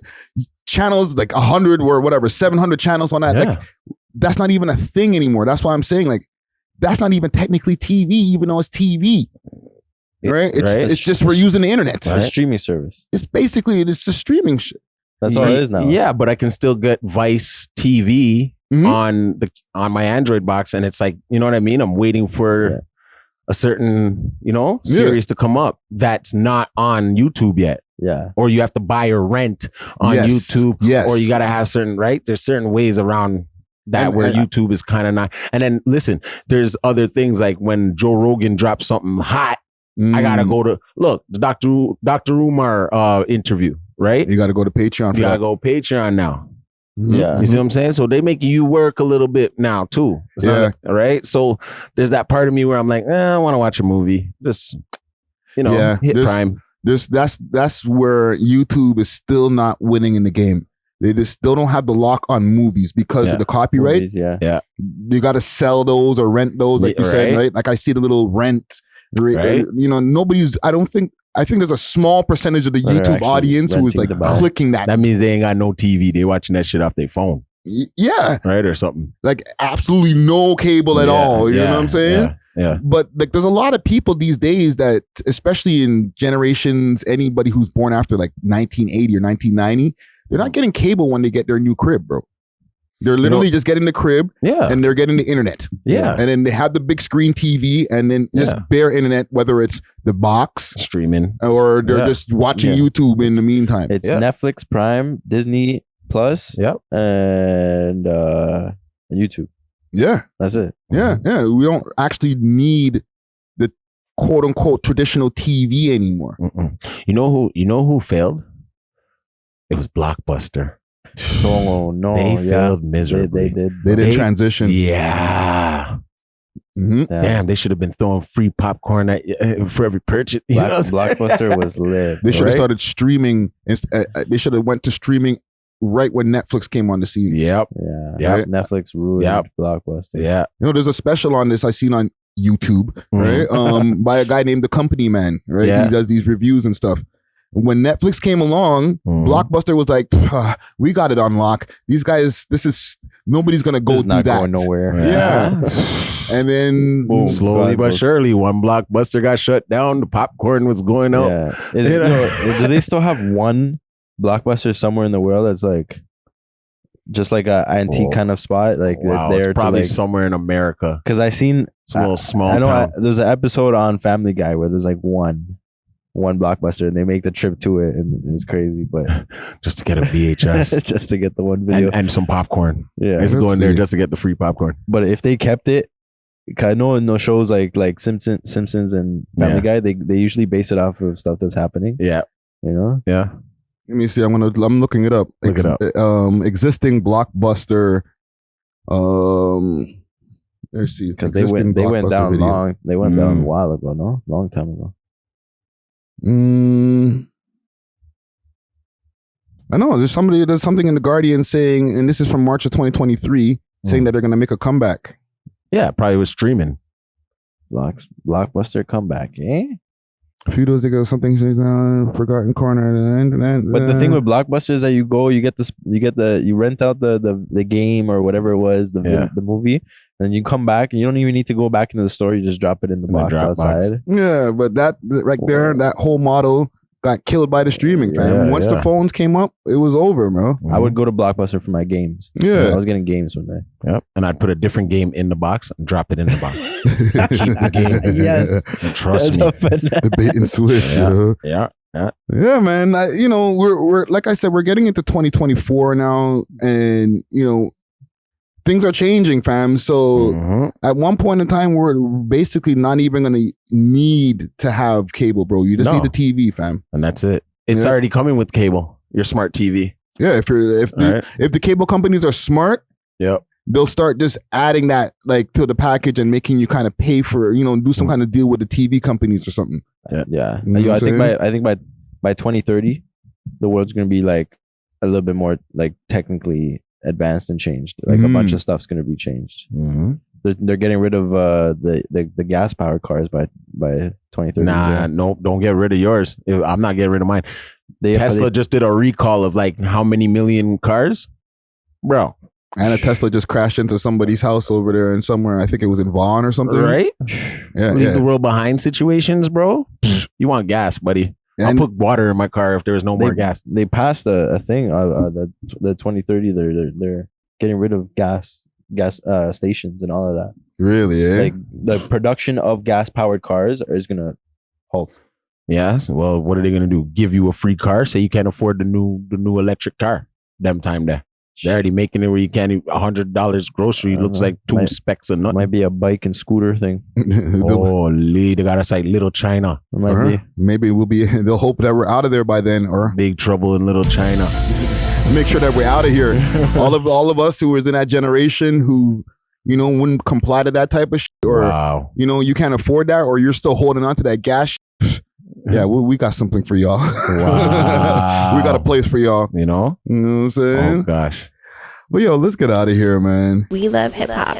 C: channels like 100 or whatever, 700 channels on that. Like that's not even a thing anymore. That's why I'm saying like, that's not even technically TV, even though it's TV. Right? It's just we're using the internet.
A: It's a streaming service.
C: It's basically, it's a streaming shit.
A: That's all it is now.
B: Yeah, but I can still get Vice TV on my Android box, and it's like, you know what I mean? I'm waiting for a certain, you know, series to come up that's not on YouTube yet.
A: Yeah.
B: Or you have to buy or rent on YouTube.
C: Yes.
B: Or you got to have certain, right? There's certain ways around that where YouTube is kind of not. And then listen, there's other things like when Joe Rogan drops something hot, I got to go to, look, the Dr. Umar interview. Right?
C: You got to go to Patreon.
B: You got to go Patreon now.
A: Yeah.
B: You see what I'm saying? So they make you work a little bit now too. Right? So there's that part of me where I'm like, I want to watch a movie. Just, you know, hit Prime.
C: That's where YouTube is still not winning in the game. They just still don't have the lock on movies because of the copyright.
A: Movies,
B: yeah.
C: You got to sell those or rent those, like you said, right? Like I see the little rent. Right? You know, I think there's a small percentage of the YouTube audience who is like clicking that.
B: That means they ain't got no TV. They watching that shit off their phone.
C: Yeah.
B: Right? Or something.
C: Like absolutely no cable at all. You know what I'm saying?
B: Yeah.
C: But like there's a lot of people these days that, especially in generations, anybody who's born after like 1980 or 1990, they're not getting cable when they get their new crib, bro. They're literally just getting the crib and they're getting the internet.
B: Yeah.
C: And then they have the big screen TV and then just bare internet, whether it's the box
B: streaming
C: or they're just watching YouTube in the meantime.
A: It's Netflix, Prime, Disney Plus, and YouTube.
C: Yeah.
A: That's it.
C: Yeah. Yeah. We don't actually need the quote unquote traditional TV anymore.
B: You know who failed? It was Blockbuster.
A: No,
B: they failed miserably.
C: They did transition.
B: Yeah. Damn, they should have been throwing free popcorn for every purchase.
A: Blockbuster was lit.
C: They should have started streaming. They should have went to streaming right when Netflix came on the scene.
B: Yep.
A: Yeah.
C: Right?
A: Netflix ruined Blockbuster.
B: Yeah.
C: You know, there's a special on this I seen on YouTube, right? By a guy named The Company Man, right? He does these reviews and stuff. When Netflix came along, Blockbuster was like, we got it on lock. These guys, nobody's going to go do that.
A: Going nowhere.
C: Yeah. And then
B: slowly but surely, one Blockbuster got shut down. The popcorn was going up.
A: Yeah. Do they still have one Blockbuster somewhere in the world that's like, just like a antique kind of spot? Like it's there.
B: It's probably
A: to like,
B: somewhere in America.
A: Because I seen
B: it's a little small
A: I know
B: town.
A: there's an episode on Family Guy where there's like one Blockbuster and they make the trip to it and it's crazy, but
B: just to get a VHS,
A: just to get the one video
B: and some popcorn.
A: Yeah,
B: it's going there just to get the free popcorn.
A: But if they kept it, I know in those shows like Simpsons and Family Guy, they usually base it off of stuff that's happening.
B: Yeah,
A: you know.
B: Yeah.
C: Let me see. I'm looking it up.
B: Look it up.
C: Existing Blockbuster. Let's see.
A: Because they went down video. Long. They went down a while ago. No, long time ago.
C: I know there's something in the Guardian saying, and this is from March of 2023, saying that they're going to make a comeback.
B: Yeah, probably was streaming.
A: Blockbuster comeback, eh?
C: A few days ago, something forgotten corner.
A: But the thing with Blockbuster is that you rent out the game or whatever it was, the movie, and you come back and you don't even need to go back into the store. You just drop it in the box outside.
C: Yeah, but that right there, that whole model got killed by the streaming, fam. Once the phones came up, it was over, bro.
A: I would go to Blockbuster for my games.
C: Yeah.
A: I was getting games one day.
B: Yep. And I'd put a different game in the box and drop it in the box. Keep the game.
A: Yes.
B: And trust me.
C: The bait and switch, you know?
B: Yeah.
C: Yeah, man. We're like I said, we're getting into 2024 now, and things are changing, fam. So at one point in time, we're basically not even going to need to have cable, bro. You just need a TV, fam.
B: And that's it. It's already coming with cable. Your smart TV.
C: Yeah, if the cable companies are smart, they'll start just adding that like to the package and making you kind of pay for, do some kind of deal with the TV companies or something.
A: Yeah. I think by 2030, the world's going to be like a little bit more like technically advanced and changed. Like a bunch of stuff's going to be changed. They're getting rid of the gas powered cars by 2030.
B: No, don't get rid of yours. I'm not getting rid of mine. Tesla just did a recall of like how many million cars, bro.
C: And a Tesla just crashed into somebody's house over there and somewhere. I think it was in Vaughan or something.
B: Right? Leave the world behind situations, bro. You want gas, buddy. I'll put water in my car if there was no more gas.
A: They passed a thing the 2030. They're getting rid of gas stations and all of that.
C: Really?
A: Like the production of gas powered cars is gonna halt.
B: Yes. Well, what are they gonna do? Give you a free car? Say you can't afford the new electric car. Them time there. They're already making it where you can't $100 grocery looks like two specks of nothing.
A: Might be a bike and scooter thing.
B: Holy, they got us like Little China.
A: Might be.
C: Maybe they'll hope that we're out of there by then, or
B: big trouble in Little China.
C: Make sure that we're out of here. all of us who was in that generation who, wouldn't comply to that type of shit, or you can't afford that, or you're still holding on to that gas shit. Yeah, we got something for y'all. Wow. We got a place for y'all.
B: You know
C: what I'm saying?
B: Oh gosh.
C: Well, let's get out of here, man.
M: We love hip hop.